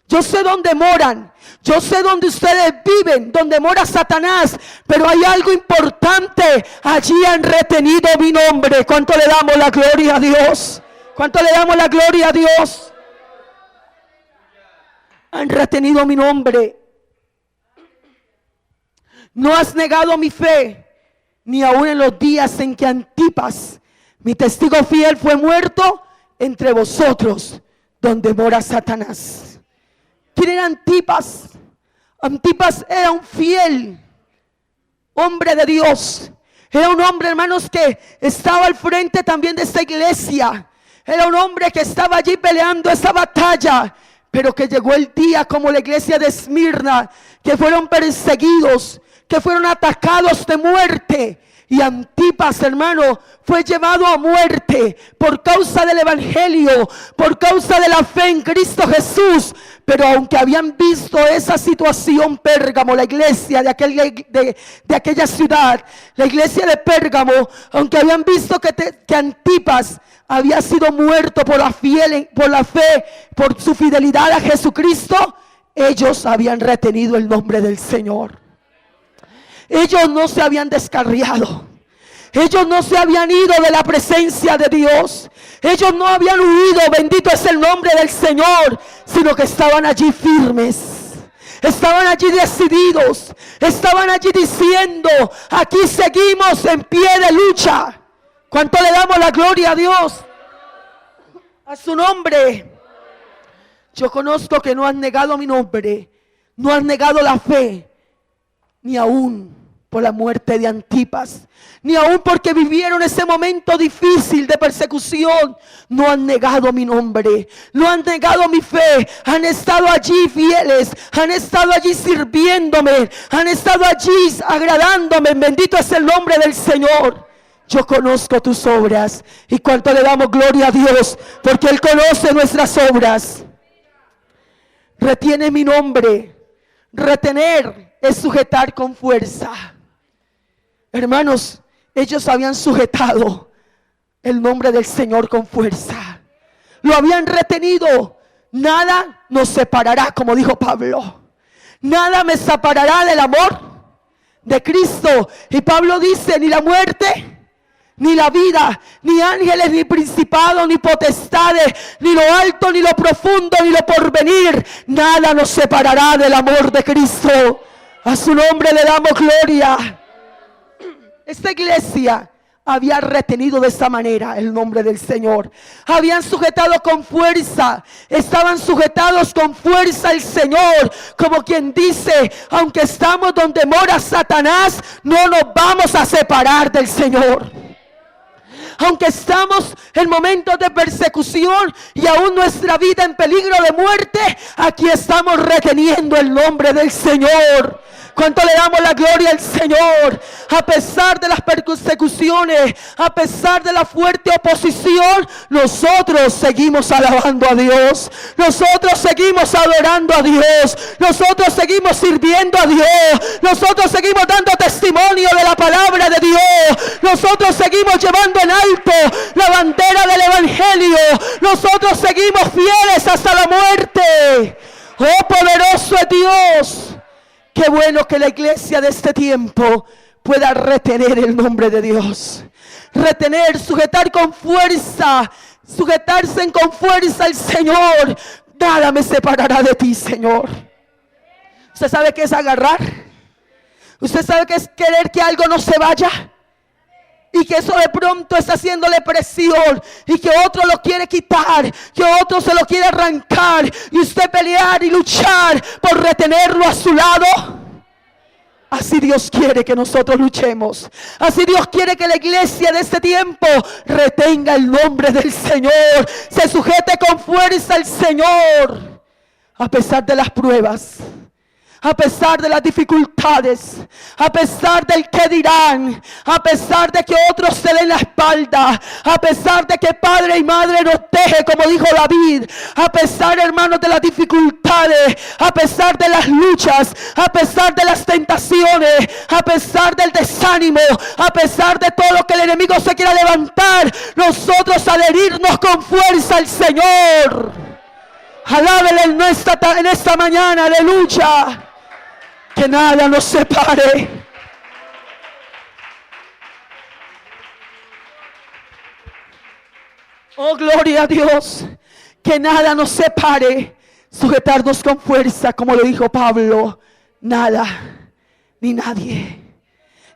Yo sé dónde moran, yo sé dónde ustedes viven, donde mora Satanás, pero hay algo importante. Allí han retenido mi nombre. ¿Cuánto le damos la gloria a Dios? ¿Cuánto le damos la gloria a Dios? Han retenido mi nombre. No has negado mi fe, ni aun en los días en que Antipas, mi testigo fiel, fue muerto entre vosotros, donde mora Satanás. ¿Quién era Antipas? Antipas era un fiel hombre de Dios. Era un hombre, hermanos, que estaba al frente también de esta iglesia. Era un hombre que estaba allí peleando esa batalla. Pero que llegó el día, como la iglesia de Esmirna, que fueron perseguidos, que fueron atacados de muerte. Y Antipas, hermano, fue llevado a muerte por causa del evangelio, por causa de la fe en Cristo Jesús. Pero aunque habían visto esa situación, Pérgamo, la iglesia de aquella ciudad, la iglesia de Pérgamo, aunque habían visto que Antipas había sido muerto por la fe, por su fidelidad a Jesucristo, ellos habían retenido el nombre del Señor. Ellos no se habían descarriado. Ellos no se habían ido de la presencia de Dios. Ellos no habían huido, bendito es el nombre del Señor, sino que estaban allí firmes. Estaban allí decididos. Estaban allí diciendo, aquí seguimos en pie de lucha. ¿Cuánto le damos la gloria a Dios? A su nombre. Yo conozco que no han negado mi nombre, no han negado la fe, ni aún por la muerte de Antipas, ni aún porque vivieron ese momento difícil de persecución. No han negado mi nombre, no han negado mi fe. Han estado allí fieles, han estado allí sirviéndome, han estado allí agradándome. Bendito es el nombre del Señor. Yo conozco tus obras. Y cuánto le damos gloria a Dios, porque Él conoce nuestras obras. Retiene mi nombre. Retener es sujetar con fuerza. Hermanos, ellos habían sujetado el nombre del Señor con fuerza. Lo habían retenido. Nada nos separará, como dijo Pablo. Nada me separará del amor de Cristo. Y Pablo dice, ni la muerte, ni la vida, ni ángeles, ni principados, ni potestades, ni lo alto, ni lo profundo, ni lo porvenir, nada nos separará del amor de Cristo. A su nombre le damos gloria. Esta iglesia había retenido de esta manera el nombre del Señor. Habían sujetado con fuerza, estaban sujetados con fuerza al Señor, como quien dice, aunque estamos donde mora Satanás, no nos vamos a separar del Señor. Aunque estamos en momentos de persecución y aún nuestra vida en peligro de muerte, aquí estamos reteniendo el nombre del Señor. ¿Cuánto le damos la gloria al Señor? A pesar de las persecuciones, a pesar de la fuerte oposición, nosotros seguimos alabando a Dios. Nosotros seguimos adorando a Dios. Nosotros seguimos sirviendo a Dios. Nosotros seguimos dando testimonio de la palabra de Dios. Nosotros seguimos llevando en alto la bandera del Evangelio. Nosotros seguimos fieles hasta la muerte. ¡Oh, poderoso es Dios! Qué bueno que la iglesia de este tiempo pueda retener el nombre de Dios. Retener, sujetar con fuerza, sujetarse con fuerza al Señor. Nada me separará de ti, Señor. ¿Usted sabe qué es agarrar? ¿Usted sabe qué es querer que algo no se vaya? Y que eso de pronto está haciéndole presión, y que otro lo quiere quitar, que otro se lo quiere arrancar, y usted pelear y luchar por retenerlo a su lado. Así Dios quiere que nosotros luchemos. Así Dios quiere que la iglesia de este tiempo retenga el nombre del Señor, se sujete con fuerza al Señor, a pesar de las pruebas, a pesar de las dificultades, a pesar del que dirán, a pesar de que otros se den la espalda, a pesar de que padre y madre nos deje, como dijo David, a pesar, hermanos, de las dificultades, a pesar de las luchas, a pesar de las tentaciones, a pesar del desánimo, a pesar de todo lo que el enemigo se quiera levantar, nosotros adherirnos con fuerza al Señor. Alábele en esta mañana, aleluya. Que nada nos separe. Oh, gloria a Dios. Que nada nos separe. Sujetarnos con fuerza, como lo dijo Pablo. Nada ni nadie.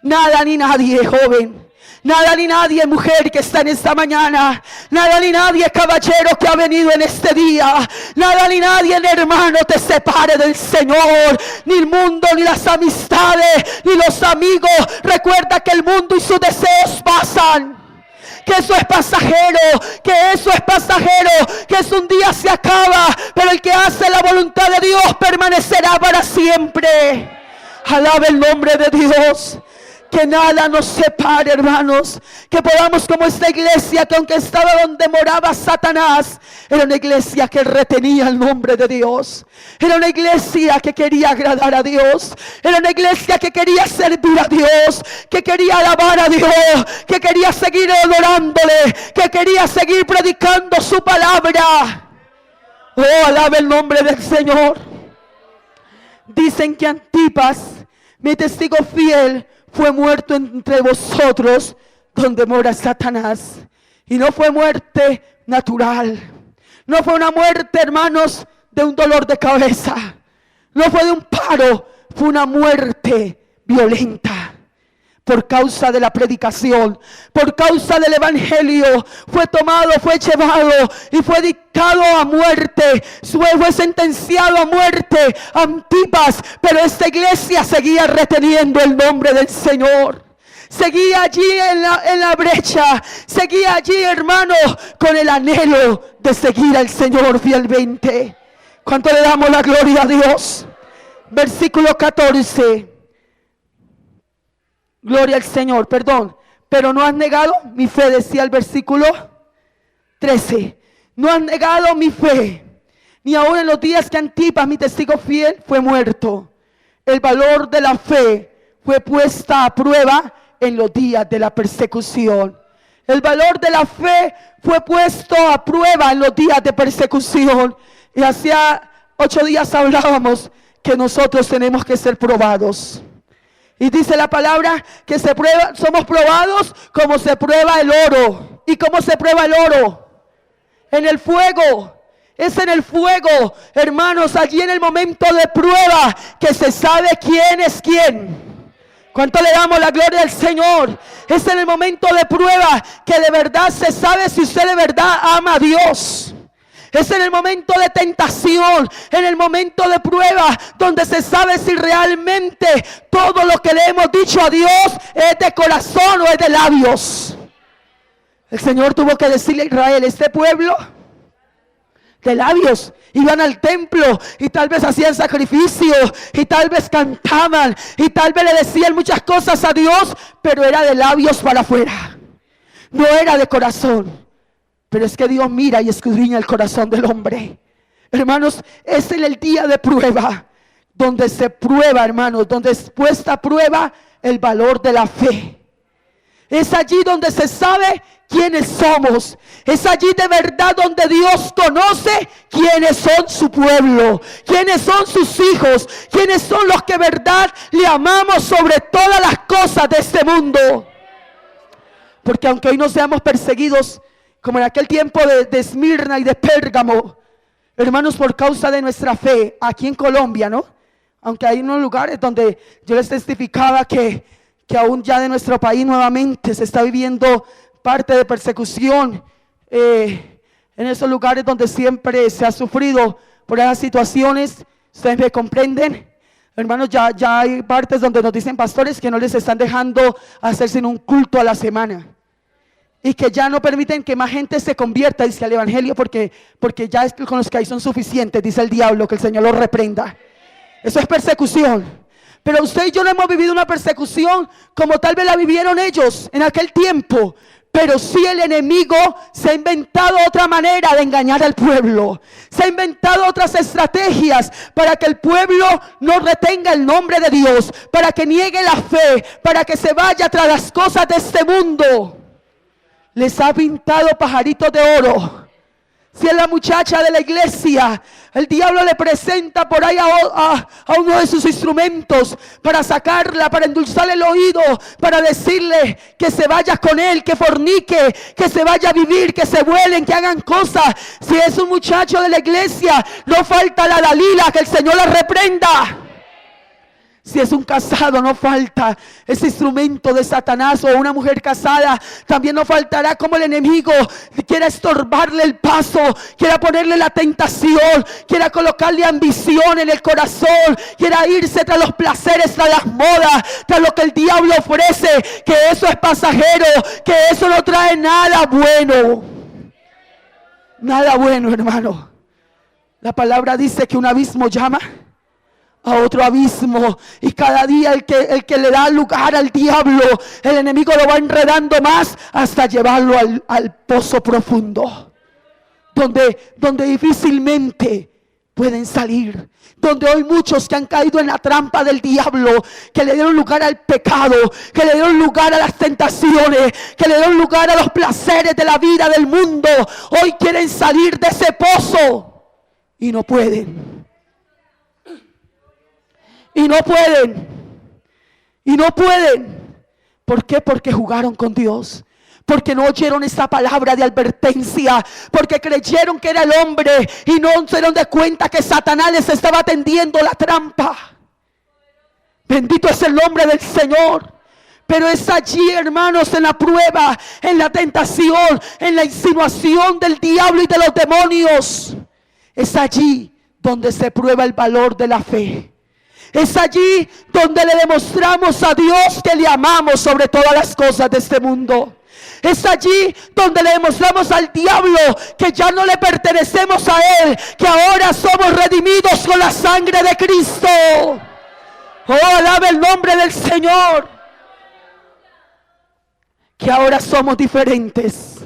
Nada ni nadie, joven. Nada ni nadie, mujer que está en esta mañana. Nada ni nadie, caballero que ha venido en este día. Nada ni nadie, hermano, te separe del Señor. Ni el mundo, ni las amistades, ni los amigos. Recuerda que el mundo y sus deseos pasan. Que eso es pasajero, que eso es pasajero, que eso un día se acaba. Pero el que hace la voluntad de Dios permanecerá para siempre. Alabe el nombre de Dios. Que nada nos separe, hermanos. Que podamos, como esta iglesia, que aunque estaba donde moraba Satanás, era una iglesia que retenía el nombre de Dios. Era una iglesia que quería agradar a Dios. Era una iglesia que quería servir a Dios, que quería alabar a Dios, que quería seguir adorándole, que quería seguir predicando su palabra. Oh, alabe el nombre del Señor. Dicen que Antipas, mi testigo fiel, fue muerto entre vosotros donde mora Satanás. Y no fue muerte natural. No fue una muerte, hermanos, de un dolor de cabeza. No fue de un paro. Fue una muerte violenta. Por causa de la predicación, por causa del evangelio, fue tomado, fue llevado y fue dictado a muerte. Fue sentenciado a muerte Antipas, pero esta iglesia seguía reteniendo el nombre del Señor. Seguía allí en la brecha, seguía allí, hermano, con el anhelo de seguir al Señor fielmente. ¿Cuánto le damos la gloria a Dios? Versículo 14. Gloria al Señor, perdón. Pero no has negado mi fe, decía el versículo 13. No has negado mi fe, ni aun en los días que Antipas, mi testigo fiel, fue muerto. El valor de la fe fue puesta a prueba en los días de la persecución. El valor de la fe fue puesto a prueba en los días de persecución. Y hacía 8 días hablábamos que nosotros tenemos que ser probados. Y dice la palabra que somos probados como se prueba el oro. ¿Y cómo se prueba el oro? En el fuego. Es en el fuego, hermanos, allí en el momento de prueba que se sabe quién es quién. ¿Cuánto le damos la gloria al Señor? Es en el momento de prueba que de verdad se sabe si usted de verdad ama a Dios. Es en el momento de tentación, en el momento de prueba, donde se sabe si realmente todo lo que le hemos dicho a Dios es de corazón o es de labios. El Señor tuvo que decirle a Israel, este pueblo de labios. Iban al templo y tal vez hacían sacrificios y tal vez cantaban y tal vez le decían muchas cosas a Dios, pero era de labios para afuera, no era de corazón. Pero es que Dios mira y escudriña el corazón del hombre. Hermanos, es en el día de prueba donde se prueba, hermanos, donde es puesta a prueba el valor de la fe. Es allí donde se sabe quiénes somos. Es allí de verdad donde Dios conoce quiénes son su pueblo, quiénes son sus hijos, quiénes son los que de verdad le amamos sobre todas las cosas de este mundo. Porque aunque hoy no seamos perseguidos como en aquel tiempo de Esmirna y de Pérgamo, hermanos, por causa de nuestra fe, aquí en Colombia, ¿no? Aunque hay unos lugares donde yo les testificaba que aún ya de nuestro país nuevamente se está viviendo parte de persecución, en esos lugares donde siempre se ha sufrido por esas situaciones. Ustedes me comprenden, hermanos. Ya hay partes donde nos dicen pastores que no les están dejando hacer sino un culto a la semana, y que ya no permiten que más gente se convierta, dice, al evangelio, porque ya es que con los que hay son suficientes, dice el diablo. Que el Señor los reprenda. Eso es persecución. Pero usted y yo no hemos vivido una persecución como tal vez la vivieron ellos en aquel tiempo. Pero sí el enemigo se ha inventado otra manera de engañar al pueblo. Se ha inventado otras estrategias para que el pueblo no retenga el nombre de Dios, para que niegue la fe, para que se vaya tras las cosas de este mundo. Les ha pintado pajaritos de oro. Si es la muchacha de la iglesia, el diablo le presenta por ahí a uno de sus instrumentos para sacarla, para endulzarle el oído, para decirle que se vaya con él, que fornique, que se vaya a vivir, que se vuelen, que hagan cosas. Si es un muchacho de la iglesia, no falta la Dalila, que el Señor la reprenda. Si es un casado, no falta ese instrumento de Satanás, o una mujer casada, también no faltará como el enemigo quiera estorbarle el paso, quiera ponerle la tentación, quiera colocarle ambición en el corazón, quiera irse tras los placeres, tras las modas, tras lo que el diablo ofrece, que eso es pasajero, que eso no trae nada bueno. Nada bueno, hermano. La palabra dice que un abismo llama a otro abismo, y cada día el que le da lugar al diablo, el enemigo lo va enredando más hasta llevarlo al pozo profundo, donde difícilmente pueden salir, donde hoy muchos que han caído en la trampa del diablo, que le dieron lugar al pecado, que le dieron lugar a las tentaciones, que le dieron lugar a los placeres de la vida del mundo, hoy quieren salir de ese pozo y no pueden. Y no pueden. Y no pueden. ¿Por qué? Porque jugaron con Dios. Porque no oyeron esa palabra de advertencia. Porque creyeron que era el hombre y no se dieron de cuenta que Satanás les estaba tendiendo la trampa. Bendito es el nombre del Señor. Pero es allí, hermanos, en la prueba, en la tentación, en la insinuación del diablo y de los demonios. Es allí donde se prueba el valor de la fe. Es allí donde le demostramos a Dios que le amamos sobre todas las cosas de este mundo. Es allí donde le demostramos al diablo que ya no le pertenecemos a él, que ahora somos redimidos con la sangre de Cristo. Oh, alabe el nombre del Señor. Que ahora somos diferentes,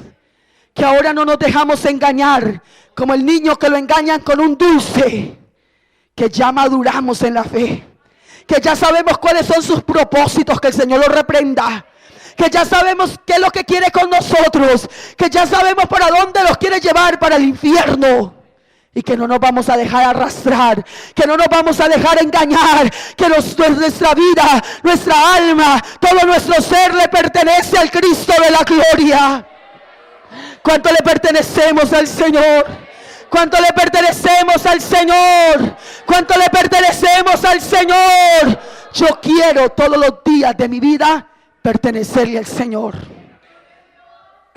que ahora no nos dejamos engañar como el niño que lo engañan con un dulce. Que ya maduramos en la fe, que ya sabemos cuáles son sus propósitos, que el Señor lo reprenda, que ya sabemos qué es lo que quiere con nosotros, que ya sabemos para dónde los quiere llevar, para el infierno, y que no nos vamos a dejar arrastrar, que no nos vamos a dejar engañar, que nuestra vida, nuestra alma, todo nuestro ser le pertenece al Cristo de la gloria. ¿Cuánto le pertenecemos al Señor? ¿Cuánto le pertenecemos al Señor? ¿Cuánto le pertenecemos al Señor? Yo quiero todos los días de mi vida pertenecerle al Señor.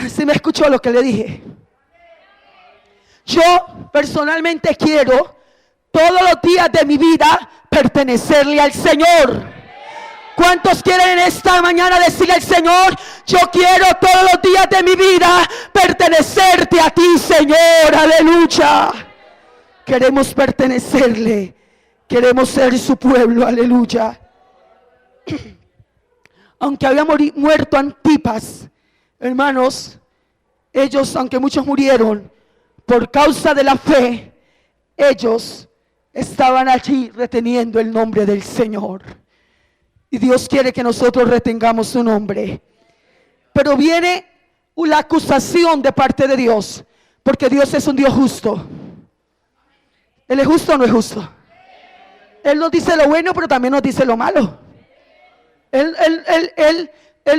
¿Sí me escuchó lo que le dije? Yo personalmente quiero todos los días de mi vida pertenecerle al Señor. ¿Cuántos quieren en esta mañana decirle al Señor: yo quiero todos los días de mi vida pertenecerte a ti, Señor? Aleluya. Queremos pertenecerle. Queremos ser su pueblo. Aleluya. Aunque había muerto Antipas, hermanos, ellos, aunque muchos murieron, por causa de la fe, ellos estaban allí reteniendo el nombre del Señor. Y Dios quiere que nosotros retengamos su nombre. Pero viene la acusación de parte de Dios, porque Dios es un Dios justo. ¿Él es justo o no es justo? Él nos dice lo bueno, pero también nos dice lo malo. Él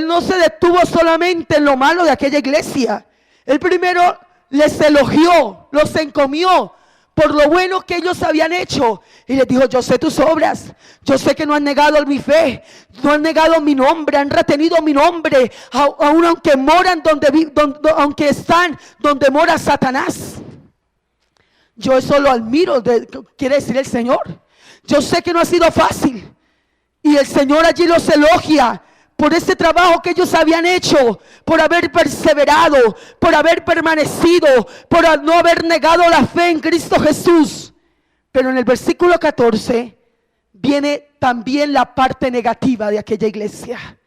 no se detuvo solamente en lo malo de aquella iglesia. Él primero les elogió, los encomió por lo bueno que ellos habían hecho. Y les dijo: yo sé tus obras, yo sé que no han negado mi fe, no han negado mi nombre, han retenido mi nombre, aun aunque moran aunque están donde mora Satanás. Yo eso lo admiro, quiere decir el Señor. Yo sé que no ha sido fácil. Y el Señor allí los elogia por ese trabajo que ellos habían hecho, por haber perseverado, por haber permanecido, por no haber negado la fe en Cristo Jesús. Pero en el versículo 14 viene también la parte negativa de aquella iglesia.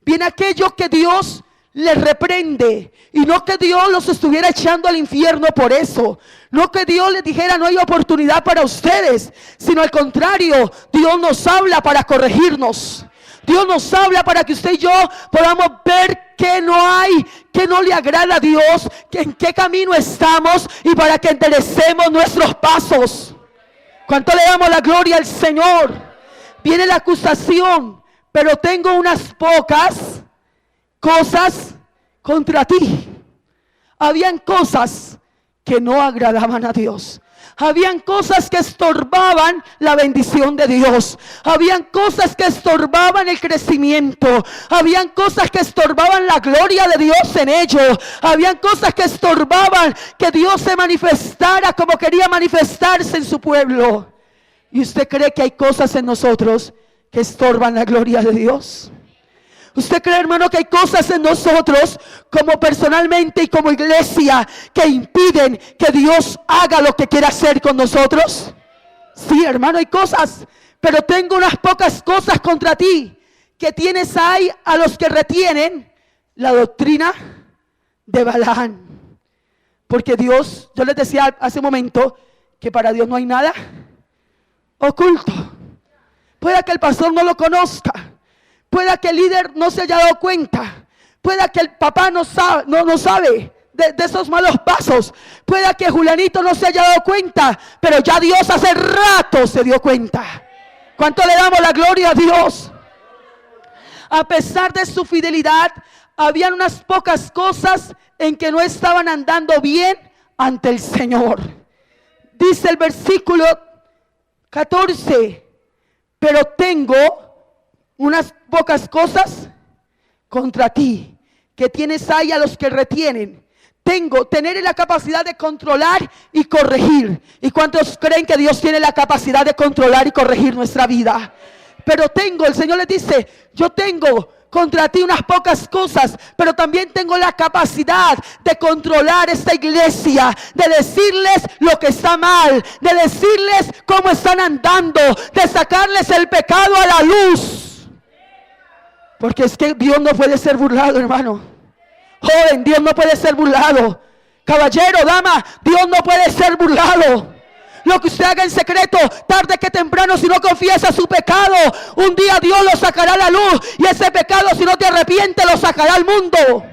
Viene aquello que Dios les reprende, y no que Dios los estuviera echando al infierno por eso, no que Dios les dijera no hay oportunidad para ustedes, sino al contrario, Dios nos habla para corregirnos. Dios nos habla para que usted y yo podamos ver que no hay, que no le agrada a Dios, que en qué camino estamos, y para que enderecemos nuestros pasos. ¿Cuánto le damos la gloria al Señor? Viene la acusación: pero tengo unas pocas cosas contra ti. Habían cosas que no agradaban a Dios. Habían cosas que estorbaban la bendición de Dios. Habían cosas que estorbaban el crecimiento. Habían cosas que estorbaban la gloria de Dios en ellos. Habían cosas que estorbaban que Dios se manifestara como quería manifestarse en su pueblo. ¿Y usted cree que hay cosas en nosotros que estorban la gloria de Dios? ¿Usted cree, hermano, que hay cosas en nosotros, como personalmente y como iglesia, que impiden que Dios haga lo que quiere hacer con nosotros? Sí, hermano, hay cosas, pero tengo unas pocas cosas contra ti, que tienes ahí a los que retienen la doctrina de Balaam. Porque Dios, yo les decía hace un momento, que para Dios no hay nada oculto. Pueda que el pastor no lo conozca, pueda que el líder no se haya dado cuenta, pueda que el papá no sabe de esos malos pasos, pueda que Julianito no se haya dado cuenta, pero ya Dios hace rato se dio cuenta. ¿Cuánto le damos la gloria a Dios? A pesar de su fidelidad, habían unas pocas cosas en que no estaban andando bien ante el Señor. Dice el versículo 14: pero tengo unas pocas cosas contra ti, que tienes ahí a los que retienen. Tener la capacidad de controlar y corregir. ¿Y cuántos creen que Dios tiene la capacidad de controlar y corregir nuestra vida? Pero el Señor les dice: yo tengo contra ti unas pocas cosas, pero también tengo la capacidad de controlar esta iglesia, de decirles lo que está mal, de decirles cómo están andando, de sacarles el pecado a la luz. Porque es que Dios no puede ser burlado, hermano. Joven, Dios no puede ser burlado. Caballero, dama, Dios no puede ser burlado. Lo que usted haga en secreto, tarde que temprano, si no confiesa su pecado, un día Dios lo sacará a la luz. Y ese pecado, si no te arrepientes, lo sacará al mundo.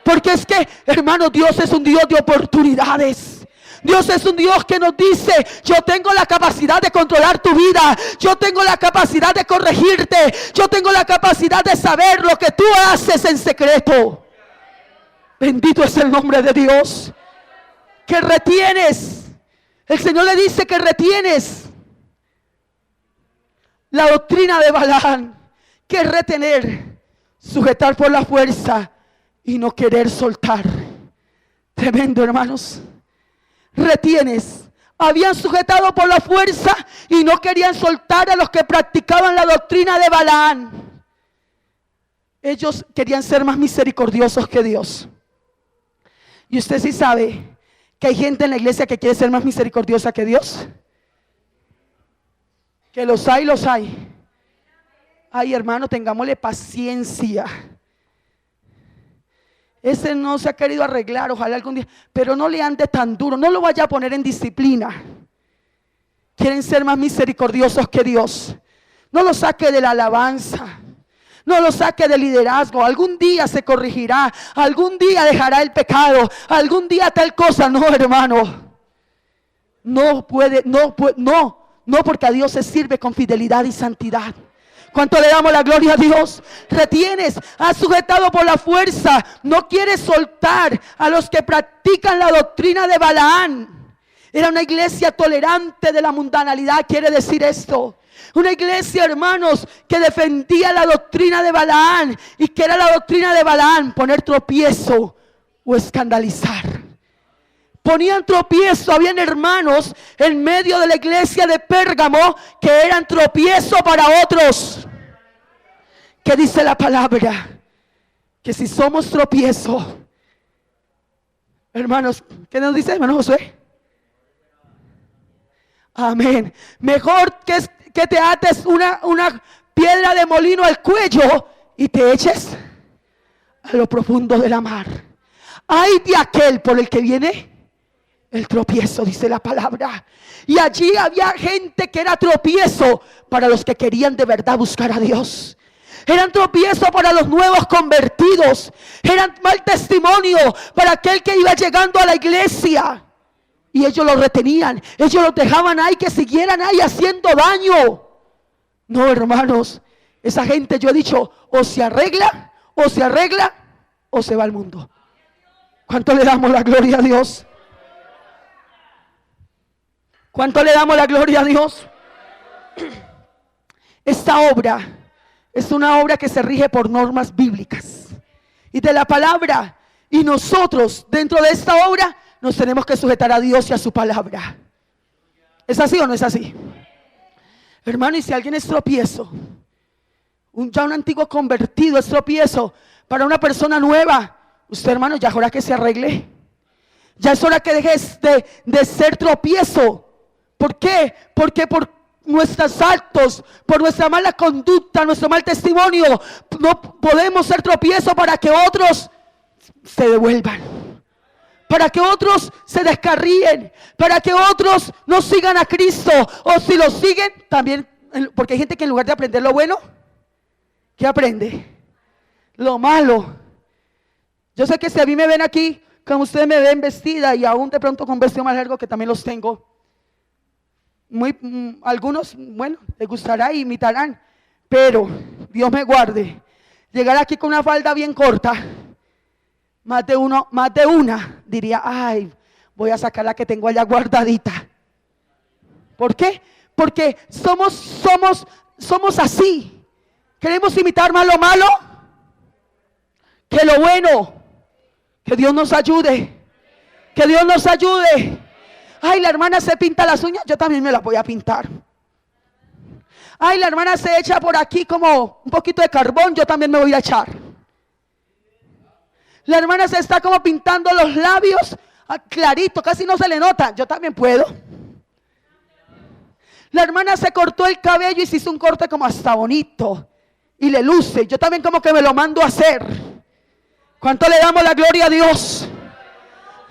Porque es que, hermano, Dios es un Dios de oportunidades. Dios es un Dios que nos dice: yo tengo la capacidad de controlar tu vida, yo tengo la capacidad de corregirte, yo tengo la capacidad de saber lo que tú haces en secreto. Bendito es el nombre de Dios. Que retienes. El Señor le dice que retienes la doctrina de Balaam, que es retener, sujetar por la fuerza y no querer soltar. Tremendo, hermanos. Retienes. Habían sujetado por la fuerza y no querían soltar a los que practicaban la doctrina de Balaam. Ellos querían ser más misericordiosos que Dios. Y usted sí sabe que que hay gente en la iglesia que quiere ser más misericordiosa que Dios? Que los hay, los hay. Ay, hermano, tengámosle paciencia. Ese no se ha querido arreglar, ojalá algún día, pero no le ande tan duro, no lo vaya a poner en disciplina. Quieren ser más misericordiosos que Dios. No lo saque de la alabanza, no lo saque del liderazgo. Algún día se corregirá, algún día dejará el pecado, algún día tal cosa. No, hermano, no puede, no, porque a Dios se sirve con fidelidad y santidad. ¿Cuánto le damos la gloria a Dios? Retienes, has sujetado por la fuerza, no quieres soltar a los que practican la doctrina de Balaán. Era una iglesia tolerante de la mundanalidad, quiere decir esto. Una iglesia, hermanos, que defendía la doctrina de Balaán. ¿Y qué era la doctrina de Balaán? Poner tropiezo o escandalizar. Ponían tropiezo, habían hermanos en medio de la iglesia de Pérgamo que eran tropiezo para otros. ¿Qué dice la palabra? Que si somos tropiezo, hermanos, ¿qué nos dice, hermano Josué? Amén. Mejor que te ates una piedra de molino al cuello y te eches a lo profundo de la mar. Ay de aquel por el que viene el tropiezo, dice la palabra. Y allí había gente que era tropiezo para los que querían de verdad buscar a Dios. Eran tropiezo para los nuevos convertidos. Eran mal testimonio para aquel que iba llegando a la iglesia. Y ellos lo retenían, ellos los dejaban ahí, que siguieran ahí haciendo daño. No, hermanos, esa gente, yo he dicho, o se arregla, o se va al mundo. ¿Cuánto le damos la gloria a Dios? ¿Cuánto le damos la gloria a Dios? Esta obra es una obra que se rige por normas bíblicas y de la palabra. Y nosotros, dentro de esta obra, nos tenemos que sujetar a Dios y a su palabra. ¿Es así o no es así? Hermano, y si alguien es tropiezo, ya un antiguo convertido es tropiezo para una persona nueva, usted, hermano, ya es hora que se arregle. Ya es hora que dejes de ser tropiezo. ¿Por qué? Porque por nuestros actos, por nuestra mala conducta, nuestro mal testimonio, no podemos ser tropiezo para que otros se devuelvan, para que otros se descarríen, para que otros no sigan a Cristo, o si lo siguen también, porque hay gente que en lugar de aprender lo bueno, ¿qué aprende? Lo malo. Yo sé que si a mí me ven aquí, como ustedes me ven vestida y aún de pronto con vestido más largo, que también los tengo, algunos, bueno, les gustará y imitarán, pero Dios me guarde, llegar aquí con una falda bien corta, más de una diría, ay, voy a sacar la que tengo allá guardadita. ¿Por qué? Porque somos así. Queremos imitar más lo malo que lo bueno. Que Dios nos ayude. Que Dios nos ayude. Ay, la hermana se pinta las uñas, yo también me las voy a pintar. Ay, la hermana se echa por aquí como un poquito de carbón, yo también me voy a echar. La hermana se está como pintando los labios, clarito, casi no se le nota, yo también puedo. La hermana se cortó el cabello y se hizo un corte como hasta bonito y le luce, yo también como que me lo mando a hacer. ¿Cuánto le damos la gloria a Dios?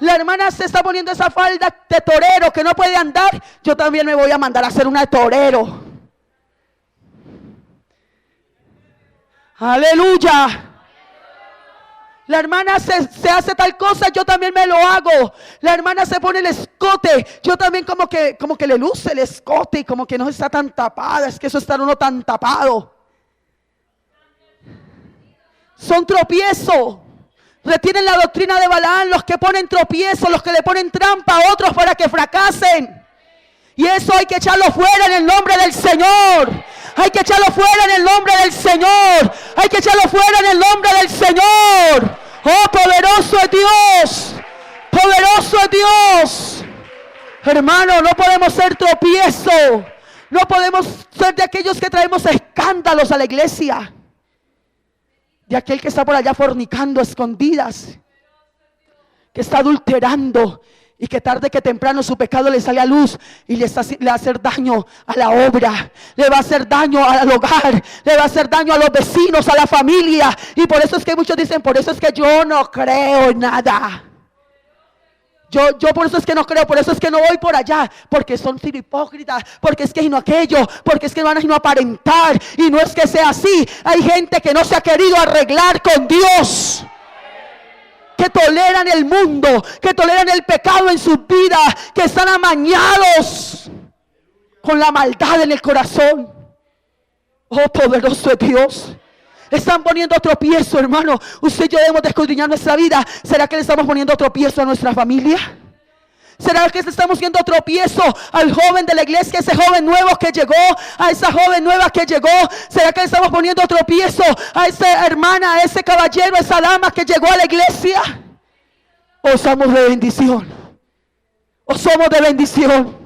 La hermana se está poniendo esa falda de torero que no puede andar, yo también me voy a mandar a hacer una de torero. Aleluya. La hermana se hace tal cosa, yo también me lo hago. La hermana se pone el escote, yo también como que le luce el escote y como que no está tan tapada. Es que eso está uno tan tapado. Son tropiezo. Retienen la doctrina de Balaán, los que ponen tropiezo, los que le ponen trampa a otros para que fracasen. Y eso hay que echarlo fuera en el nombre del Señor. Hay que echarlo fuera en el nombre del Señor. Hay que echarlo fuera en el nombre del Señor. Oh, poderoso es Dios. Poderoso es Dios. Hermano, no podemos ser tropiezo. No podemos ser de aquellos que traemos escándalos a la iglesia. De aquel que está por allá fornicando a escondidas, que está adulterando y que tarde que temprano su pecado le sale a luz y le va a hacer daño a la obra, le va a hacer daño al hogar, le va a hacer daño a los vecinos, a la familia. Y por eso es que muchos dicen, por eso es que yo no creo en nada. Yo por eso es que no creo, por eso es que no voy por allá, porque son hipócritas, porque es que no aquello, porque es que van a no aparentar. Y no es que sea así, hay gente que no se ha querido arreglar con Dios, que toleran el mundo, que toleran el pecado en sus vidas, que están amañados con la maldad en el corazón. Oh, poderoso es Dios. Están poniendo tropiezo, hermano. Usted y yo debemos de escudriñar nuestra vida. ¿Será que le estamos poniendo tropiezo a nuestra familia? ¿Será que le estamos haciendo tropiezo al joven de la iglesia, ese joven nuevo que llegó, a esa joven nueva que llegó? ¿Será que le estamos poniendo tropiezo a esa hermana, a ese caballero, a esa dama que llegó a la iglesia? ¿O somos de bendición? ¿O somos de bendición?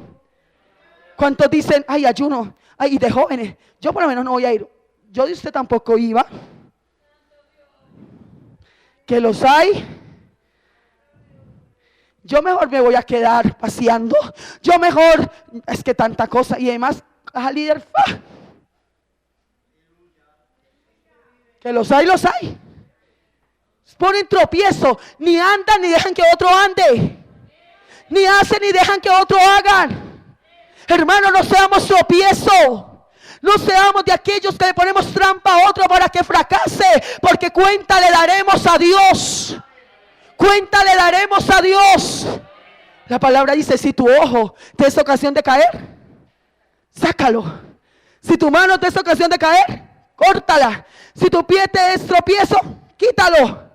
¿Cuántos dicen, ay, ayuno, ay, de jóvenes? Yo por lo menos no voy a ir. Yo de usted tampoco iba. Que los hay. Yo mejor me voy a quedar paseando. Yo mejor, es que tanta cosa. Y además, a líder, que los hay, los hay. Ponen tropiezo. Ni andan ni dejan que otro ande. Ni hacen ni dejan que otro hagan. Hermano, no seamos tropiezo. No seamos de aquellos que le ponemos trampa a otro para que fracase, porque cuenta le daremos a Dios. Cuenta le daremos a Dios. La palabra dice, si tu ojo te es ocasión de caer, sácalo. Si tu mano te es ocasión de caer, córtala. Si tu pie te es tropiezo, quítalo.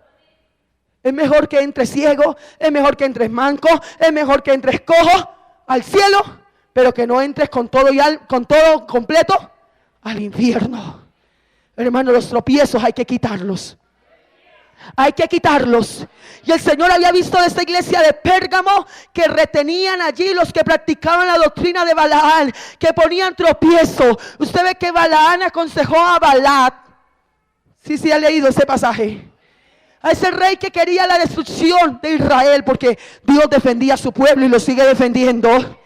Es mejor que entres ciego, es mejor que entres manco, es mejor que entres cojo al cielo, pero que no entres con todo completo al infierno. Hermano, los tropiezos hay que quitarlos. Hay que quitarlos. Y el Señor había visto de esta iglesia de Pérgamo que retenían allí los que practicaban la doctrina de Balaán, que ponían tropiezo. Usted ve que Balaán aconsejó a Balac. Sí, ha leído ese pasaje. A ese rey que quería la destrucción de Israel, porque Dios defendía a su pueblo y lo sigue defendiendo.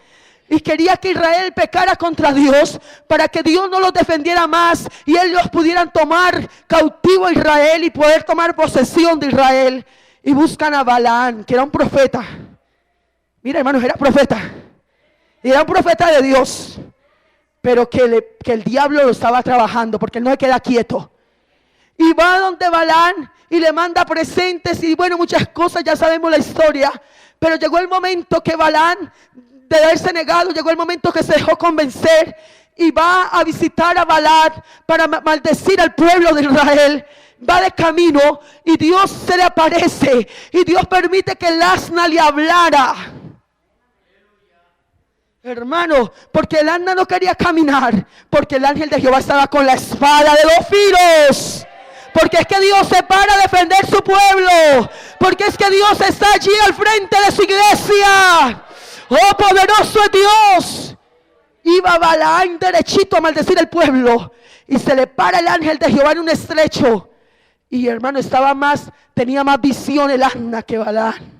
Y quería que Israel pecara contra Dios para que Dios no los defendiera más y ellos pudieran tomar cautivo a Israel y poder tomar posesión de Israel. Y buscan a Balaán, que era un profeta. Mira, hermanos, era profeta. Y era un profeta de Dios. Pero que el diablo lo estaba trabajando porque él no se queda quieto. Y va donde Balaán y le manda presentes y bueno, muchas cosas, ya sabemos la historia. Pero llegó el momento que Balaán, de haberse negado, llegó el momento que se dejó convencer y va a visitar a Balac para maldecir al pueblo de Israel. Va de camino y Dios se le aparece y Dios permite que el asna le hablara. Hermano, porque el asna no quería caminar, porque el ángel de Jehová estaba con la espada de dos filos. Porque es que Dios se para a defender su pueblo, porque es que Dios está allí al frente de su iglesia. ¡Oh, poderoso es Dios! Iba Balaán derechito a maldecir al pueblo y se le para el ángel de Jehová en un estrecho. Y hermano, tenía más visión el asna que Balaán.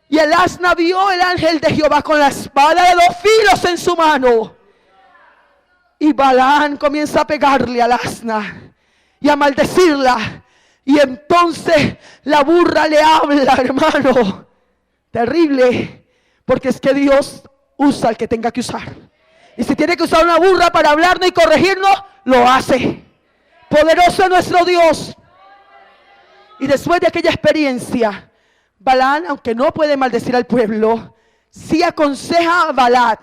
Y el asna vio el ángel de Jehová con la espada de dos filos en su mano. Y Balaán comienza a pegarle al asna y a maldecirla. Y entonces la burra le habla, hermano. Terrible. Porque es que Dios usa al que tenga que usar. Y si tiene que usar una burra para hablarnos y corregirnos, lo hace. Poderoso es nuestro Dios. Y después de aquella experiencia, Balaán, aunque no puede maldecir al pueblo, sí aconseja a Balac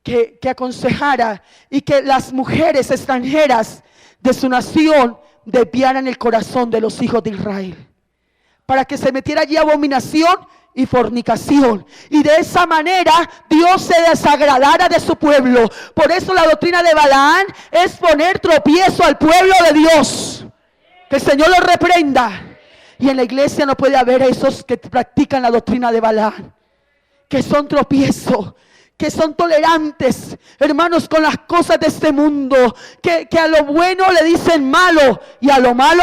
que aconsejara y que las mujeres extranjeras de su nación desviaran el corazón de los hijos de Israel. Para que se metiera allí abominación y fornicación, y de esa manera Dios se desagradara de su pueblo. Por eso la doctrina de Balaán es poner tropiezo al pueblo de Dios. Que el Señor lo reprenda. Y en la iglesia no puede haber esos que practican la doctrina de Balaán, que son tropiezo, que son tolerantes, hermanos, con las cosas de este mundo, que a lo bueno le dicen malo y a lo malo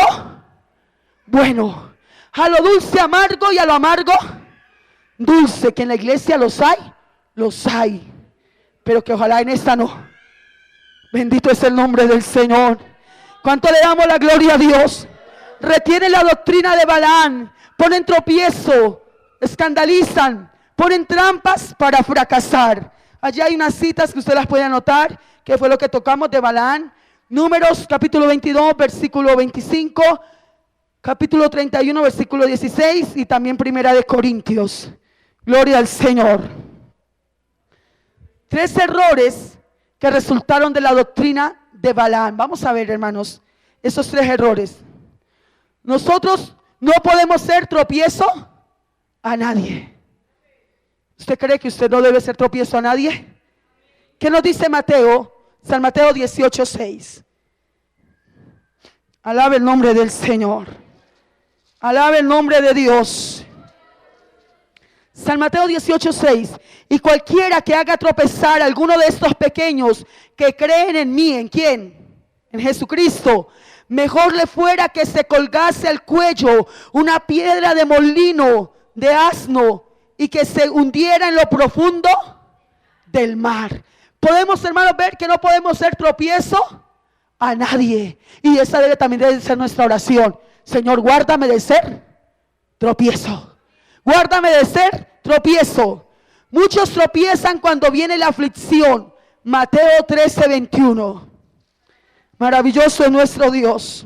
bueno, a lo dulce amargo y a lo amargo dulce, que en la iglesia los hay, pero que ojalá en esta no. Bendito es el nombre del Señor. ¿Cuánto le damos la gloria a Dios? Retienen la doctrina de Balaam, ponen tropiezo, escandalizan, ponen trampas para fracasar. Allí hay unas citas que usted las puede anotar, que fue lo que tocamos de Balaam. Números capítulo 22, versículo 25, capítulo 31, versículo 16 y también Primera de Corintios. Gloria al Señor. 3 errores que resultaron de la doctrina de Balaam. Vamos a ver, hermanos, esos 3 errores. Nosotros no podemos ser tropiezo a nadie. ¿Usted cree que usted no debe ser tropiezo a nadie? ¿Qué nos dice Mateo? San Mateo 18:6. Alabe el nombre del Señor. Alabe el nombre de Dios. San Mateo 18:6. Y cualquiera que haga tropezar a alguno de estos pequeños que creen en mí, ¿en quién? En Jesucristo. Mejor le fuera que se colgase al cuello una piedra de molino de asno y que se hundiera en lo profundo del mar. Podemos, hermanos, ver que no podemos ser tropiezo a nadie. Y esa también debe ser nuestra oración. Señor, guárdame de ser tropiezo. Guárdame de ser tropiezo. Muchos tropiezan cuando viene la aflicción. Mateo 13:21. Maravilloso es nuestro Dios.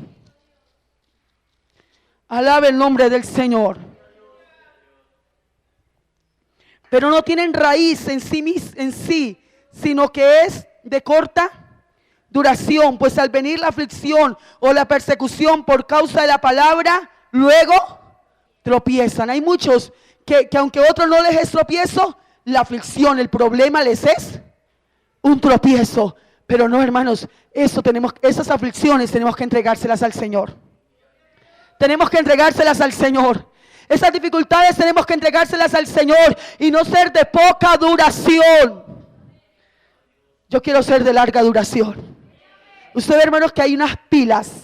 Alabe el nombre del Señor. Pero no tienen raíz en sí, sino que es de corta duración. Pues al venir la aflicción o la persecución por causa de la palabra, luego tropiezan. Hay muchos que aunque a otros no les es tropiezo, la aflicción, el problema les es un tropiezo. Pero no, hermanos, esas aflicciones tenemos que entregárselas al Señor. Tenemos que entregárselas al Señor. Esas dificultades tenemos que entregárselas al Señor y no ser de poca duración. Yo quiero ser de larga duración. Usted ve, hermanos, que hay unas pilas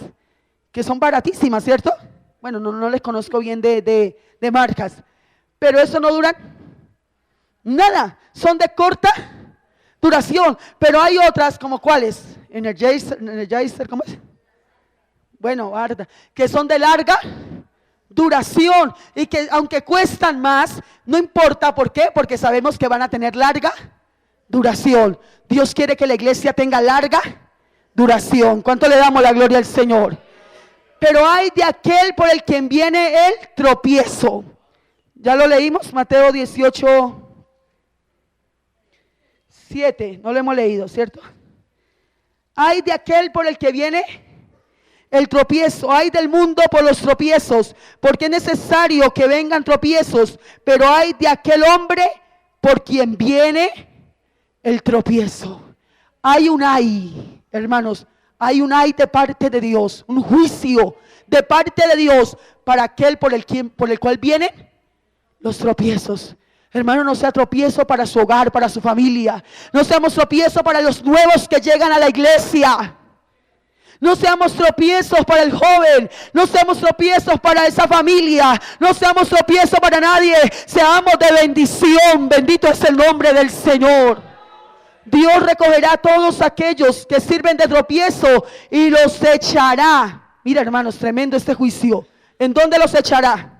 que son baratísimas, ¿cierto? Bueno, no les conozco bien de marcas, pero eso no duran nada. Son de corta duración, pero hay otras como ¿cuáles? Energizer, ¿cómo es? Bueno, que son de larga duración y que aunque cuestan más, no importa. ¿Por qué? Porque sabemos que van a tener larga duración. Dios quiere que la iglesia tenga larga duración. ¿Cuánto le damos la gloria al Señor? Pero hay de aquel por el quien viene el tropiezo. Ya lo leímos, Mateo 18:7. No lo hemos leído, ¿cierto? Hay de aquel por el que viene el tropiezo. Hay del mundo por los tropiezos, porque es necesario que vengan tropiezos. Pero hay de aquel hombre por quien viene el tropiezo. Hay un ay, hermanos, hay un ay de parte de Dios, un juicio de parte de Dios para aquel por el cual vienen los tropiezos. Hermano, no sea tropiezo para su hogar, para su familia. No seamos tropiezo para los nuevos que llegan a la iglesia. No seamos tropiezos para el joven. No seamos tropiezos para esa familia. No seamos tropiezos para nadie. Seamos de bendición. Bendito es el nombre del Señor. Dios recogerá a todos aquellos que sirven de tropiezo y los echará. Mira, hermanos, tremendo este juicio. ¿En dónde los echará?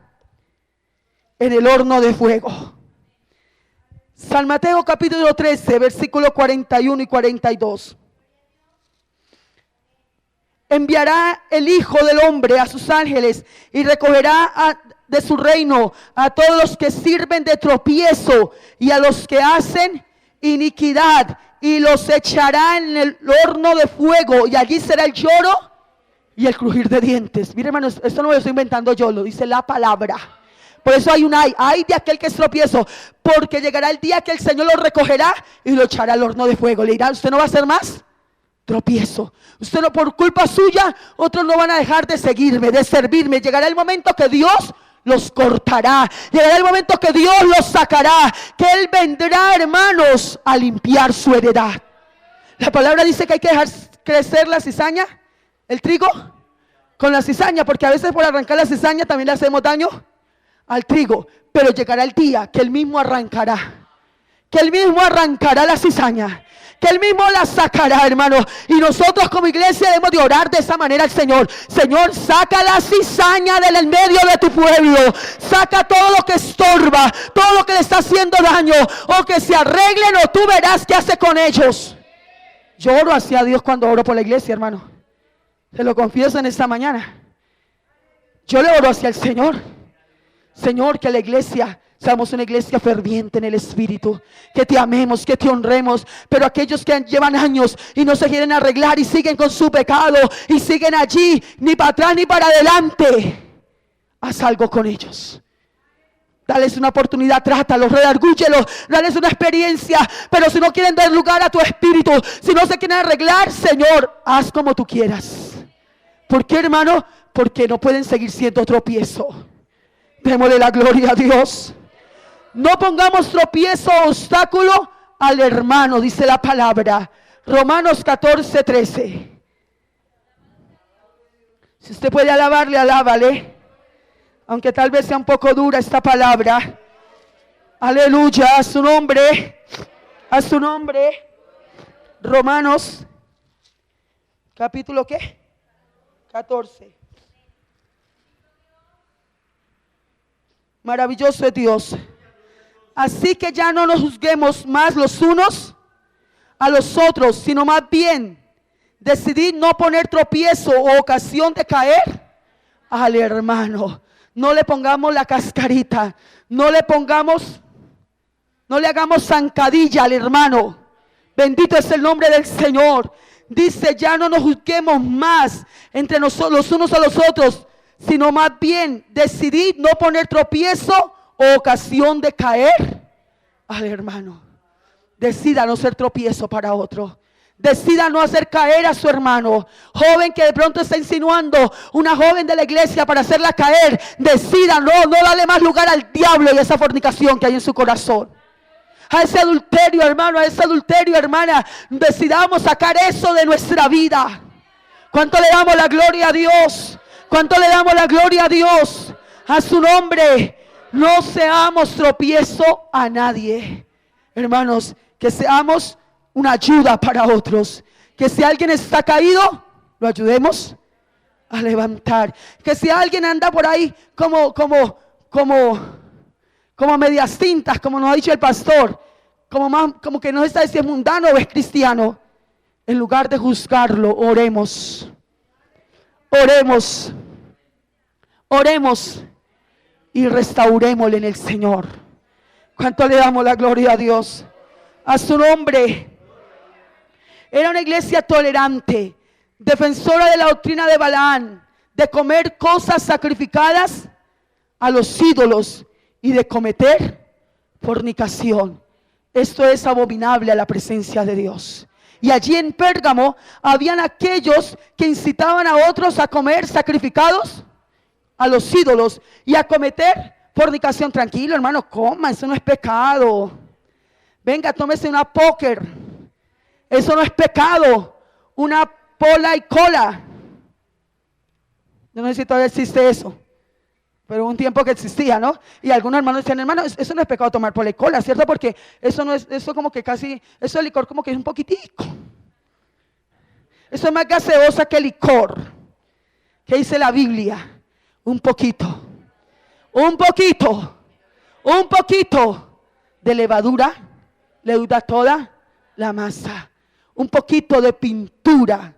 En el horno de fuego. San Mateo capítulo 13, versículos 41 y 42. Enviará el Hijo del Hombre a sus ángeles y recogerá de su reino a todos los que sirven de tropiezo y a los que hacen iniquidad, y los echará en el horno de fuego, y allí será el lloro y el crujir de dientes. Miren, hermanos, esto no lo estoy inventando yo, lo dice la palabra. Por eso hay un ay de aquel que es tropiezo, porque llegará el día que el Señor lo recogerá y lo echará al horno de fuego. Le dirá: usted no va a hacer más tropiezo. Usted no, por culpa suya, otros no van a dejar de seguirme, de servirme. Llegará el momento que Dios los cortará. Llegará el momento que Dios los sacará, que Él vendrá, hermanos, a limpiar su heredad. La palabra dice que hay que dejar crecer la cizaña, el trigo, con la cizaña, porque a veces por arrancar la cizaña también le hacemos daño al trigo, pero llegará el día que Él mismo arrancará. Que Él mismo arrancará la cizaña. Que Él mismo la sacará, hermano. Y nosotros como iglesia debemos de orar de esa manera al Señor. Señor, saca la cizaña del medio de tu pueblo. Saca todo lo que estorba, todo lo que le está haciendo daño. O que se arreglen o tú verás qué hace con ellos. Yo oro hacia Dios cuando oro por la iglesia, hermano. Se lo confieso en esta mañana. Yo le oro hacia el Señor. Señor, que la iglesia seamos una iglesia ferviente en el Espíritu, que te amemos, que te honremos. Pero aquellos que llevan años y no se quieren arreglar y siguen con su pecado y siguen allí, ni para atrás ni para adelante, haz algo con ellos. Dales una oportunidad, trátalos, redargúyelos, dales una experiencia. Pero si no quieren dar lugar a tu Espíritu, si no se quieren arreglar, Señor, haz como tú quieras. ¿Por qué, hermano? Porque no pueden seguir siendo tropiezo. Démosle la gloria a Dios. No pongamos tropiezo o obstáculo al hermano, dice la palabra. Romanos 14:13. Si usted puede alabarle, alábale. Aunque tal vez sea un poco dura esta palabra. Aleluya, a su nombre. A su nombre. Romanos, capítulo ¿qué? 14. Maravilloso es Dios. Así que ya no nos juzguemos más los unos a los otros, sino más bien decidid no poner tropiezo o ocasión de caer al hermano. No le pongamos la cascarita, no le hagamos zancadilla al hermano. Bendito es el nombre del Señor. Dice, ya no nos juzguemos más entre nosotros los unos a los otros, sino más bien decidid no poner tropiezo o ocasión de caer al hermano. Decida no ser tropiezo para otro. Decida no hacer caer a su hermano. Joven que de pronto está insinuando una joven de la iglesia para hacerla caer, decida no darle más lugar al diablo y a esa fornicación que hay en su corazón. A ese adulterio, hermano, a ese adulterio, hermana, decidamos sacar eso de nuestra vida. ¿Cuánto le damos la gloria a Dios? ¿Cuánto le damos la gloria a Dios? A su nombre. No seamos tropiezo a nadie. Hermanos, que seamos una ayuda para otros. Que si alguien está caído, lo ayudemos a levantar. Que si alguien anda por ahí como medias tintas, como nos ha dicho el pastor, como que no está si es mundano o es cristiano, en lugar de juzgarlo, oremos. Oremos y restaurémosle en el Señor. ¿Cuánto le damos la gloria a Dios? A su nombre. Era una iglesia tolerante, defensora de la doctrina de Balaán, de comer cosas sacrificadas a los ídolos y de cometer fornicación. Esto es abominable a la presencia de Dios. Y allí en Pérgamo habían aquellos que incitaban a otros a comer sacrificados a los ídolos y a cometer fornicación. Tranquilo, hermano, coma, eso no es pecado. Venga, tómese una póker. Eso no es pecado. Una pola y cola. Yo no sé si todavía existe eso, pero un tiempo que existía, ¿no? Y algunos hermanos decían, hermano, eso no es pecado tomar pola y cola, ¿cierto? Porque eso no es, eso como que casi, eso es licor como que es un poquitico. Eso es más gaseosa que licor. ¿Qué dice la Biblia? Un poquito de levadura leuda toda la masa. Un poquito de pintura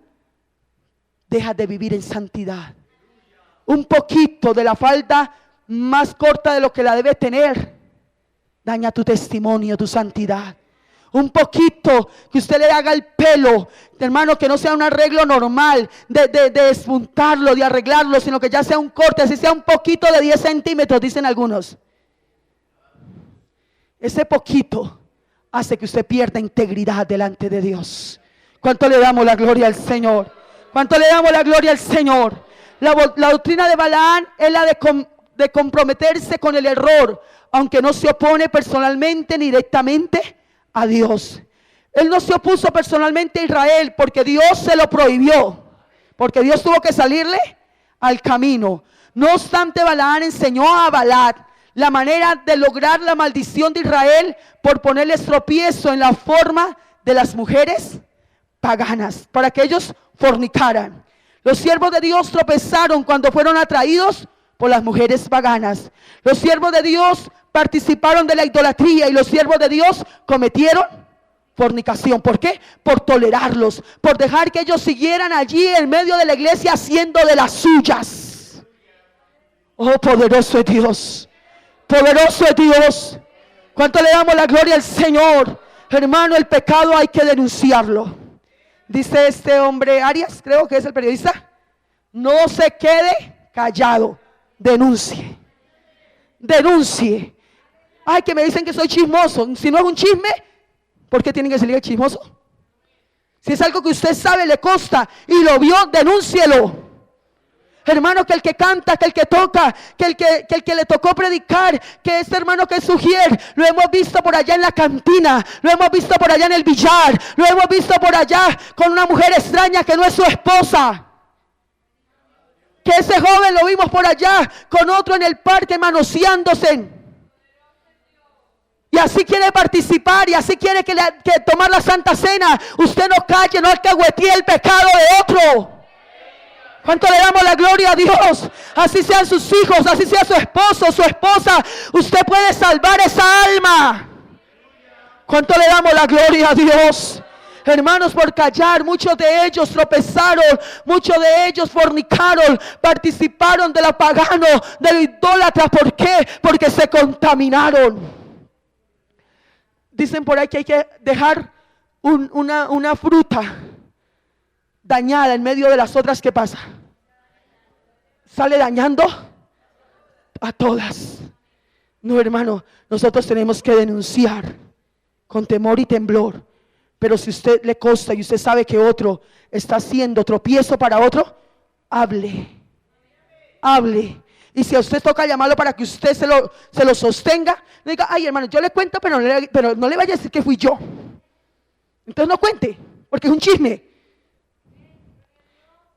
deja de vivir en santidad. Un poquito de la falda más corta de lo que la debe tener daña tu testimonio, tu santidad. Un poquito que usted le haga el pelo, hermano, que no sea un arreglo normal de despuntarlo, de arreglarlo, sino que ya sea un corte, así sea un poquito de 10 centímetros, dicen algunos. Ese poquito hace que usted pierda integridad delante de Dios. ¿Cuánto le damos la gloria al Señor? ¿Cuánto le damos la gloria al Señor? La doctrina de Balaán es la de comprometerse con el error, aunque no se opone personalmente ni directamente a Dios. Él no se opuso personalmente a Israel porque Dios se lo prohibió, porque Dios tuvo que salirle al camino. No obstante, Balaán enseñó a Balac la manera de lograr la maldición de Israel por ponerles tropiezo en la forma de las mujeres paganas, para que ellos fornicaran. Los siervos de Dios tropezaron cuando fueron atraídos por las mujeres paganas. Los siervos de Dios participaron de la idolatría y los siervos de Dios cometieron fornicación. ¿Por qué? Por tolerarlos, por dejar que ellos siguieran allí en medio de la iglesia haciendo de las suyas. Oh, poderoso es Dios, poderoso es Dios. ¿Cuánto le damos la gloria al Señor? Hermano, el pecado hay que denunciarlo. Dice este hombre, Arias, creo que es el periodista: no se quede callado, denuncie, denuncie. Ay, que me dicen que soy chismoso. Si no es un chisme, ¿por qué tienen que salir chismoso? Si es algo que usted sabe, le consta y lo vio, denúncielo. Hermano, que el que canta, que el que toca, que el que le tocó predicar, que este hermano que es Ujier, lo hemos visto por allá en la cantina, lo hemos visto por allá en el billar, lo hemos visto por allá con una mujer extraña que no es su esposa. Que ese joven lo vimos por allá con otro en el parque manoseándose. Y así quiere participar y así quiere que tomar la Santa Cena. Usted no calle, no alcahuetee el pecado de otro. ¿Cuánto le damos la gloria a Dios? Así sean sus hijos, así sea su esposo, su esposa. Usted puede salvar esa alma. ¿Cuánto le damos la gloria a Dios? Hermanos, por callar, muchos de ellos tropezaron, muchos de ellos fornicaron, participaron de lo pagano, de lo idólatra. ¿Por qué? Porque se contaminaron. Dicen por ahí que hay que dejar una fruta dañada en medio de las otras. ¿Qué pasa? Sale dañando a todas. No, hermano, nosotros tenemos que denunciar con temor y temblor. Pero si usted le consta y usted sabe que otro está haciendo tropiezo para otro, hable, hable. Y si a usted toca llamarlo para que usted se lo sostenga, le diga: ay, hermano, yo le cuento, pero no le vaya a decir que fui yo. Entonces no cuente, porque es un chisme.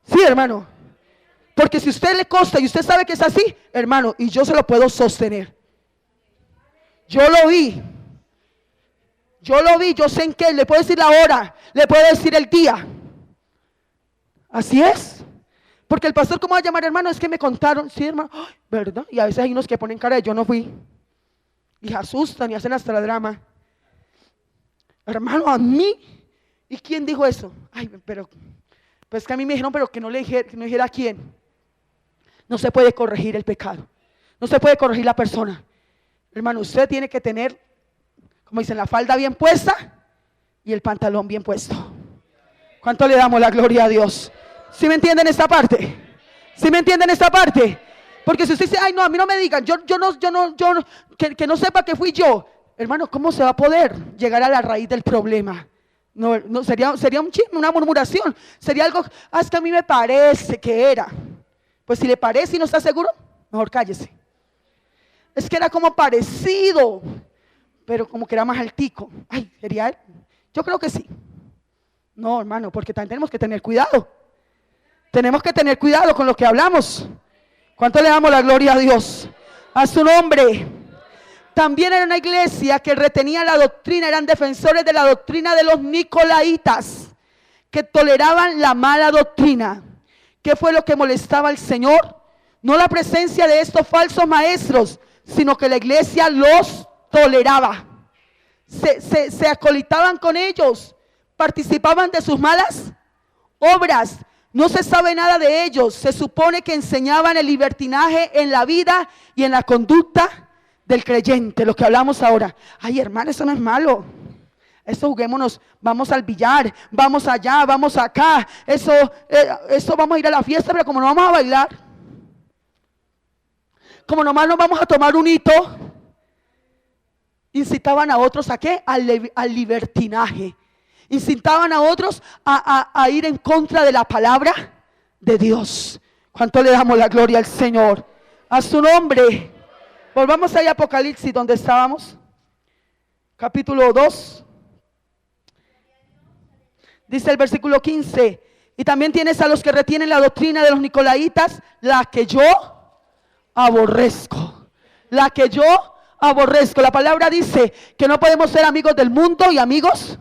Sí, hermano, porque si usted le consta y usted sabe que es así, hermano, y yo se lo puedo sostener. Yo lo vi, yo sé en qué, le puedo decir la hora, le puedo decir el día. Así es. Porque el pastor, ¿cómo va a llamar, hermano? Es que me contaron. Sí, hermano, ¡ay, verdad! Y a veces hay unos que ponen cara de yo no fui, y asustan y hacen hasta la drama. Hermano, a mí, ¿y quién dijo eso? Ay, pero pues que a mí me dijeron, pero que no dijera a quién. No se puede corregir el pecado, no se puede corregir la persona. Hermano, usted tiene que tener, como dicen, la falda bien puesta y el pantalón bien puesto. ¿Cuánto le damos la gloria a Dios? ¿Sí me entienden esta parte? ¿Sí me entienden esta parte? Porque si usted dice: ay, no, a mí no me digan, que no sepa que fui yo. Hermano, ¿cómo se va a poder llegar a la raíz del problema? No sería un chisme, una murmuración. Sería algo: es que a mí me parece que era. Pues si le parece y no está seguro, mejor cállese. Es que era como parecido, pero como que era más altico. Ay, ¿sería él? Yo creo que sí. No, hermano, porque también tenemos que tener cuidado. Tenemos que tener cuidado con lo que hablamos. ¿Cuánto le damos la gloria a Dios? A su nombre. También era una iglesia que retenía la doctrina, eran defensores de la doctrina de los nicolaitas, que toleraban la mala doctrina. ¿Qué fue lo que molestaba al Señor? No la presencia de estos falsos maestros, sino que la iglesia los toleraba. Se acolitaban con ellos, participaban de sus malas obras. No se sabe nada de ellos. Se supone que enseñaban el libertinaje en la vida y en la conducta del creyente, lo que hablamos ahora. Ay, hermano, eso no es malo. Eso juguémonos, vamos al billar, vamos allá, vamos acá. Eso vamos a ir a la fiesta, pero como no vamos a bailar, como nomás nos vamos a tomar un hito, incitaban a otros ¿a qué? Al libertinaje. Incitaban a otros a ir en contra de la palabra de Dios. ¿Cuánto le damos la gloria al Señor? A su nombre. Volvamos a Apocalipsis, donde estábamos. Capítulo 2. Dice el versículo 15. Y también tienes a los que retienen la doctrina de los nicolaitas, la que yo aborrezco. la que yo aborrezco. La palabra dice que no podemos ser amigos del mundo y amigos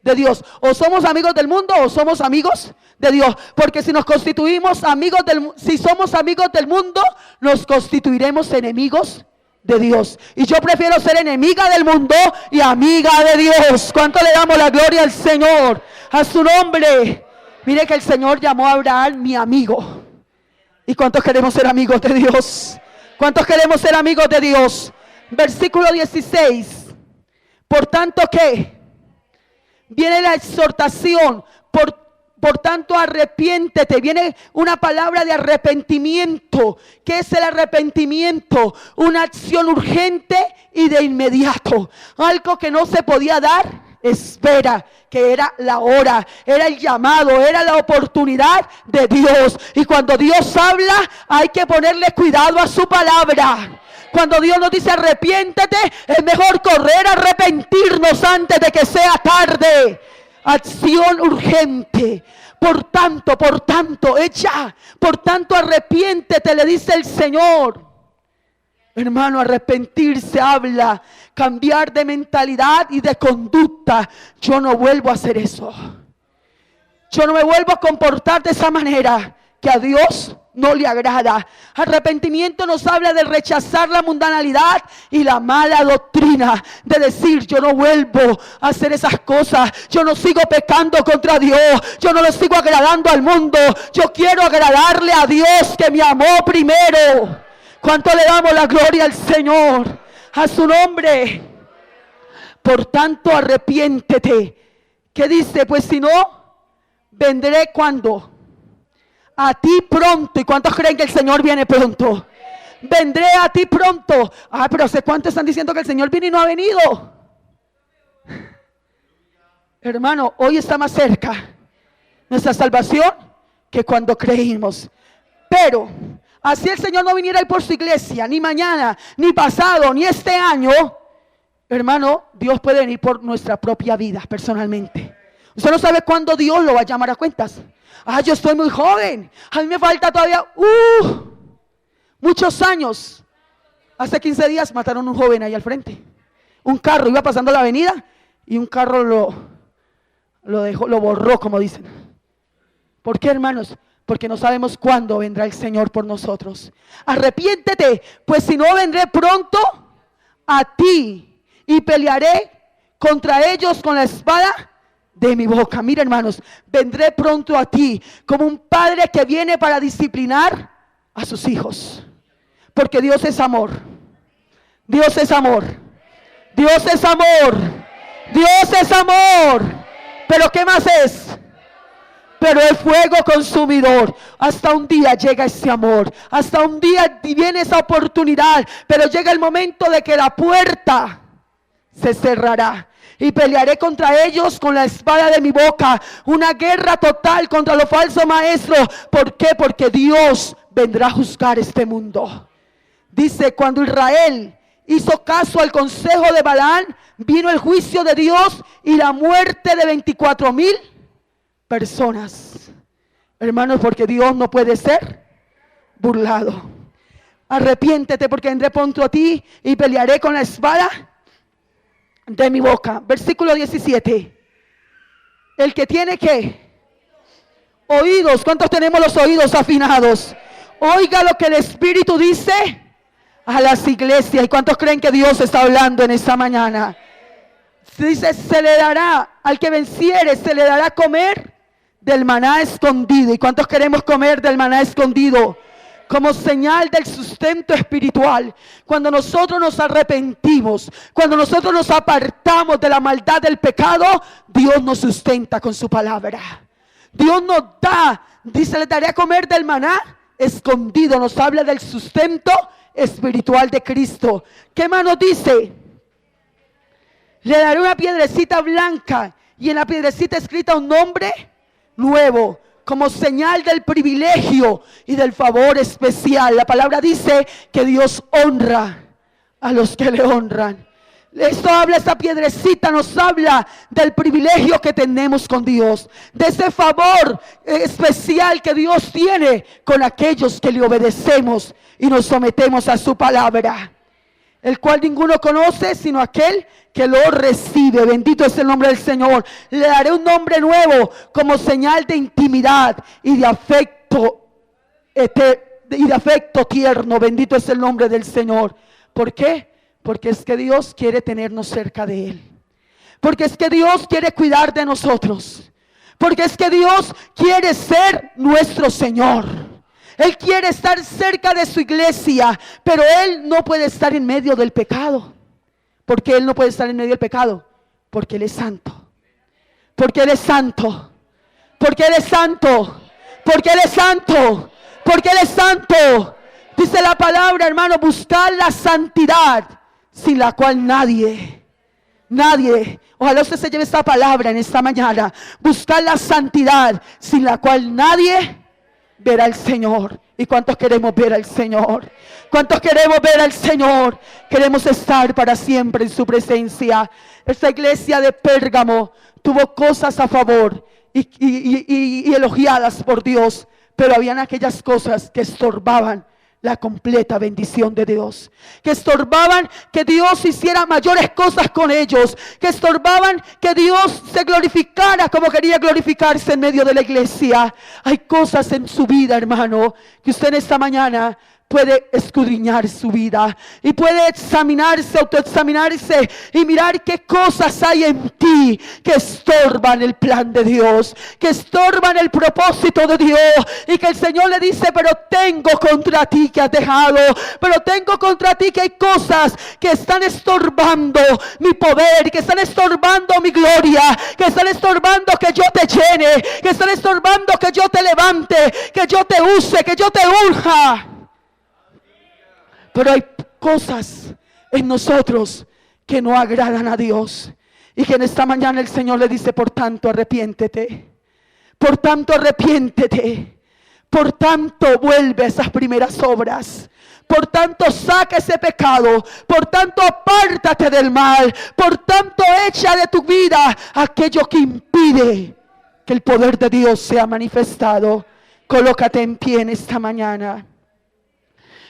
de Dios. O somos amigos del mundo o somos amigos de Dios. Porque si nos constituimos amigos si somos amigos del mundo, nos constituiremos enemigos de Dios. Y yo prefiero ser enemiga del mundo y amiga de Dios. ¿Cuánto le damos la gloria al Señor? A su nombre. Mire que el Señor llamó a Abraham mi amigo. ¿Y cuántos queremos ser amigos de Dios? ¿Cuántos queremos ser amigos de Dios? Versículo 16. Por tanto que viene la exhortación, por tanto arrepiéntete. Viene una palabra de arrepentimiento. ¿Qué es el arrepentimiento? Una acción urgente y de inmediato. Algo que no se podía dar. Espera, que era la hora, era el llamado, era la oportunidad de Dios. Y cuando Dios habla, hay que ponerle cuidado a su palabra. Cuando Dios nos dice arrepiéntete, es mejor correr a arrepentirnos antes de que sea tarde. Acción urgente. Por tanto, echa. Por tanto, arrepiéntete, le dice el Señor. Hermano, arrepentirse habla, cambiar de mentalidad y de conducta. Yo no vuelvo a hacer eso. Yo no me vuelvo a comportar de esa manera que a Dios no le agrada. Arrepentimiento nos habla de rechazar la mundanalidad y la mala doctrina, de decir yo no vuelvo a hacer esas cosas, yo no sigo pecando contra Dios, yo no le sigo agradando al mundo, yo quiero agradarle a Dios que me amó primero. ¿Cuánto le damos la gloria al Señor? A su nombre. Por tanto arrepiéntete. ¿Qué dice? Pues si no, vendré cuando a ti pronto. ¿Y cuántos creen que el Señor viene pronto? Vendré a ti pronto. Pero ¿hace cuánto están diciendo que el Señor viene y no ha venido? Hermano, hoy está más cerca nuestra salvación que cuando creímos. Pero así el Señor no viniera a ir por su iglesia, ni mañana, ni pasado, ni este año. Hermano, Dios puede venir por nuestra propia vida personalmente. Usted no sabe cuándo Dios lo va a llamar a cuentas. Yo estoy muy joven, a mí me falta todavía muchos años. Hace 15 días mataron a un joven ahí al frente. Un carro iba pasando la avenida y un carro lo borró, como dicen. ¿Por qué, hermanos? Porque no sabemos cuándo vendrá el Señor por nosotros. Arrepiéntete, pues si no vendré pronto a ti y pelearé contra ellos con la espada de mi boca. Mira, hermanos, vendré pronto a ti como un padre que viene para disciplinar a sus hijos. Porque Dios es amor. Dios es amor. Dios es amor. Dios es amor. Pero ¿qué más es? Pero el fuego consumidor. Hasta un día llega ese amor. Hasta un día viene esa oportunidad. Pero llega el momento de que la puerta se cerrará. Y pelearé contra ellos con la espada de mi boca. Una guerra total contra los falsos maestros. ¿Por qué? Porque Dios vendrá a juzgar este mundo. Dice, cuando Israel hizo caso al consejo de Balaam, vino el juicio de Dios y la muerte de 24,000 personas. Hermanos, porque Dios no puede ser burlado. Arrepiéntete, porque vendré pronto a ti y pelearé con la espada de mi boca. Versículo 17. El que tiene ¿qué? Oídos. ¿Cuántos tenemos los oídos afinados? Oiga lo que el Espíritu dice a las iglesias. ¿Y cuántos creen que Dios está hablando en esta mañana? Dice, se le dará al que venciere, se le dará comer del maná escondido. ¿Y cuántos queremos comer del maná escondido? Como señal del sustento espiritual. Cuando nosotros nos arrepentimos, cuando nosotros nos apartamos de la maldad del pecado, Dios nos sustenta con su palabra. Dios nos da, dice, le daré a comer del maná escondido. Nos habla del sustento espiritual de Cristo. ¿Qué más nos dice? Le daré una piedrecita blanca y en la piedrecita escrita un nombre nuevo, como señal del privilegio y del favor especial. La palabra dice que Dios honra a los que le honran. Esto habla, esta piedrecita nos habla del privilegio que tenemos con Dios, de ese favor especial que Dios tiene con aquellos que le obedecemos y nos sometemos a su palabra. el cual ninguno conoce sino aquel que lo recibe. Bendito es el nombre del Señor. Le daré un nombre nuevo como señal de intimidad y de afecto tierno. Bendito es el nombre del Señor. ¿Por qué? Porque es que Dios quiere tenernos cerca de Él. Porque es que Dios quiere cuidar de nosotros. Porque es que Dios quiere ser nuestro Señor. Él quiere estar cerca de su iglesia, pero Él no puede estar en medio del pecado. ¿Por qué Él no puede estar en medio del pecado? Porque Él es santo. Porque Él es santo. Porque Él es santo. Porque Él es santo. Porque Él es santo. Dice la palabra, hermano, buscar la santidad sin la cual nadie, ojalá usted se lleve esta palabra en esta mañana. Buscar la santidad sin la cual nadie verá al Señor. ¿Y cuántos queremos ver al Señor? ¿Cuántos queremos ver al Señor? Queremos estar para siempre en su presencia. Esta iglesia de Pérgamo tuvo cosas a favor y elogiadas por Dios, pero habían aquellas cosas que estorbaban la completa bendición de Dios, que estorbaban que Dios hiciera mayores cosas con ellos, que estorbaban que Dios se glorificara como quería glorificarse en medio de la iglesia. Hay cosas en su vida, hermano, que usted en esta mañana puede escudriñar su vida y puede examinarse, autoexaminarse y mirar qué cosas hay en ti que estorban el plan de Dios, que estorban el propósito de Dios, y que el Señor le dice: pero tengo contra ti que has dejado, pero tengo contra ti que hay cosas que están estorbando mi poder, que están estorbando mi gloria, que están estorbando que yo te llene, que están estorbando que yo te levante, que yo te use, que yo te unja. Pero hay cosas en nosotros que no agradan a Dios, y que en esta mañana el Señor le dice: por tanto arrepiéntete, por tanto arrepiéntete, por tanto vuelve a esas primeras obras, por tanto saca ese pecado, por tanto apártate del mal, por tanto echa de tu vida aquello que impide que el poder de Dios sea manifestado. Colócate en pie en esta mañana.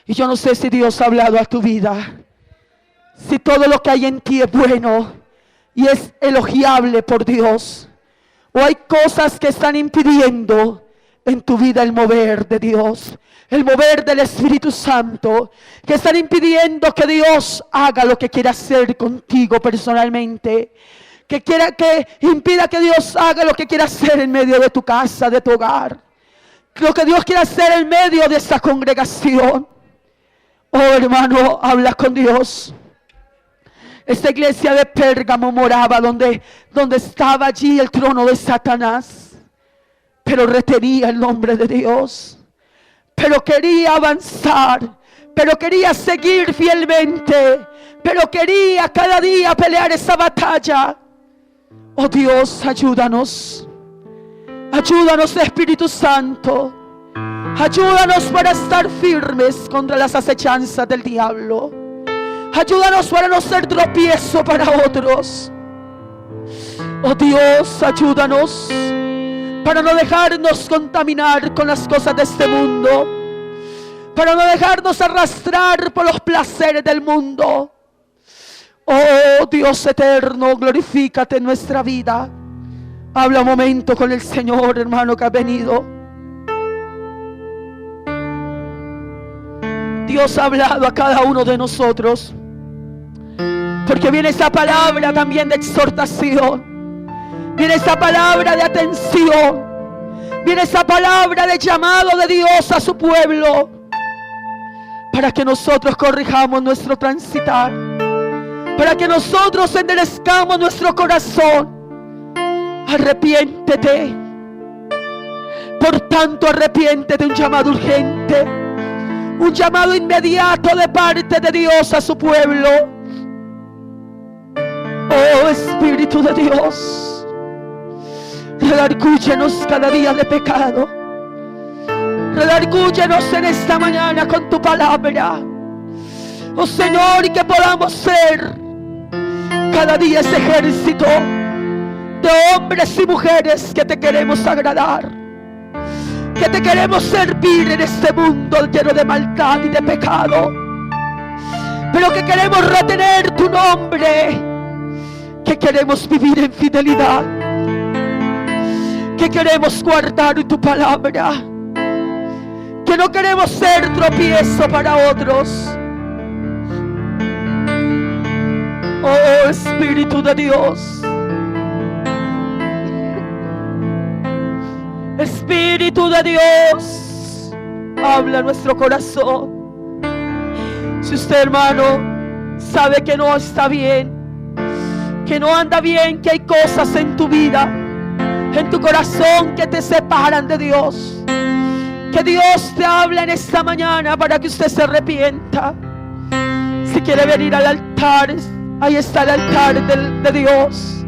Y yo no sé si Dios ha hablado a tu vida, si todo lo que hay en ti es bueno y es elogiable por Dios, o hay cosas que están impidiendo en tu vida el mover de Dios, el mover del Espíritu Santo, que están impidiendo que Dios haga lo que quiera hacer contigo personalmente, que impida que Dios haga lo que quiera hacer en medio de tu casa, de tu hogar, lo que Dios quiera hacer en medio de esta congregación. Oh, hermano, habla con Dios. Esta iglesia de Pérgamo moraba donde estaba allí el trono de Satanás, pero retenía el nombre de Dios, pero quería avanzar, pero quería seguir fielmente, pero quería cada día pelear esa batalla. Oh Dios, ayúdanos, ayúdanos, Espíritu Santo. Ayúdanos para estar firmes contra las acechanzas del diablo. Ayúdanos para no ser tropiezo para otros. Oh Dios, ayúdanos para no dejarnos contaminar con las cosas de este mundo, para no dejarnos arrastrar por los placeres del mundo. Oh Dios eterno, glorifícate en nuestra vida. Habla un momento con el Señor, hermano, que ha venido. Dios ha hablado a cada uno de nosotros, porque viene esa palabra también de exhortación, viene esa palabra de atención, viene esa palabra de llamado de Dios a su pueblo, para que nosotros corrijamos nuestro transitar, para que nosotros enderezcamos nuestro corazón. Arrepiéntete, por tanto arrepiéntete, un llamado urgente, un llamado inmediato de parte de Dios a su pueblo. Oh Espíritu de Dios, redargúyenos cada día de pecado, redargúyenos en esta mañana con tu palabra, oh Señor, y que podamos ser cada día ese ejército de hombres y mujeres que te queremos agradar, que te queremos servir en este mundo lleno de maldad y de pecado. pero que queremos retener tu nombre, que queremos vivir en fidelidad, que queremos guardar tu palabra, que no queremos ser tropiezo para otros. Oh Espíritu de Dios, Espíritu de Dios, habla a nuestro corazón. Si usted, hermano, sabe que no está bien, que no anda bien, que hay cosas en tu vida, en tu corazón, que te separan de Dios, que Dios te habla en esta mañana para que usted se arrepienta. Si quiere venir al altar, ahí está el altar de Dios,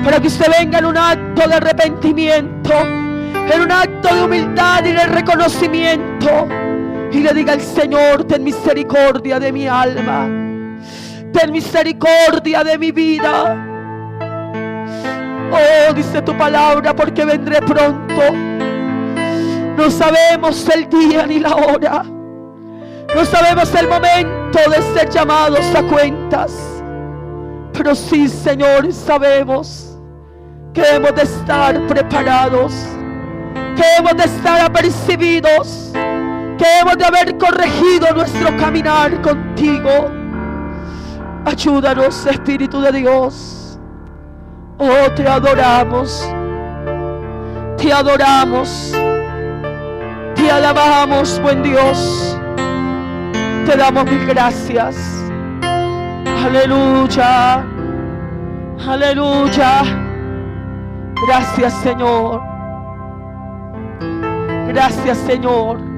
para que usted venga en un acto de arrepentimiento, en un acto de humildad y de reconocimiento, y le diga al Señor: ten misericordia de mi alma, ten misericordia de mi vida. Oh, dice tu palabra, porque vendré pronto. No sabemos el día ni la hora, no sabemos el momento de ser llamados a cuentas, pero sí, Señor, sabemos que hemos de estar preparados, que hemos de estar apercibidos, que hemos de haber corregido nuestro caminar contigo. Ayúdanos, Espíritu de Dios. Oh, te adoramos, te adoramos, te alabamos, buen Dios. Te damos mil gracias. Aleluya, aleluya. Gracias, Señor. Gracias, Señor.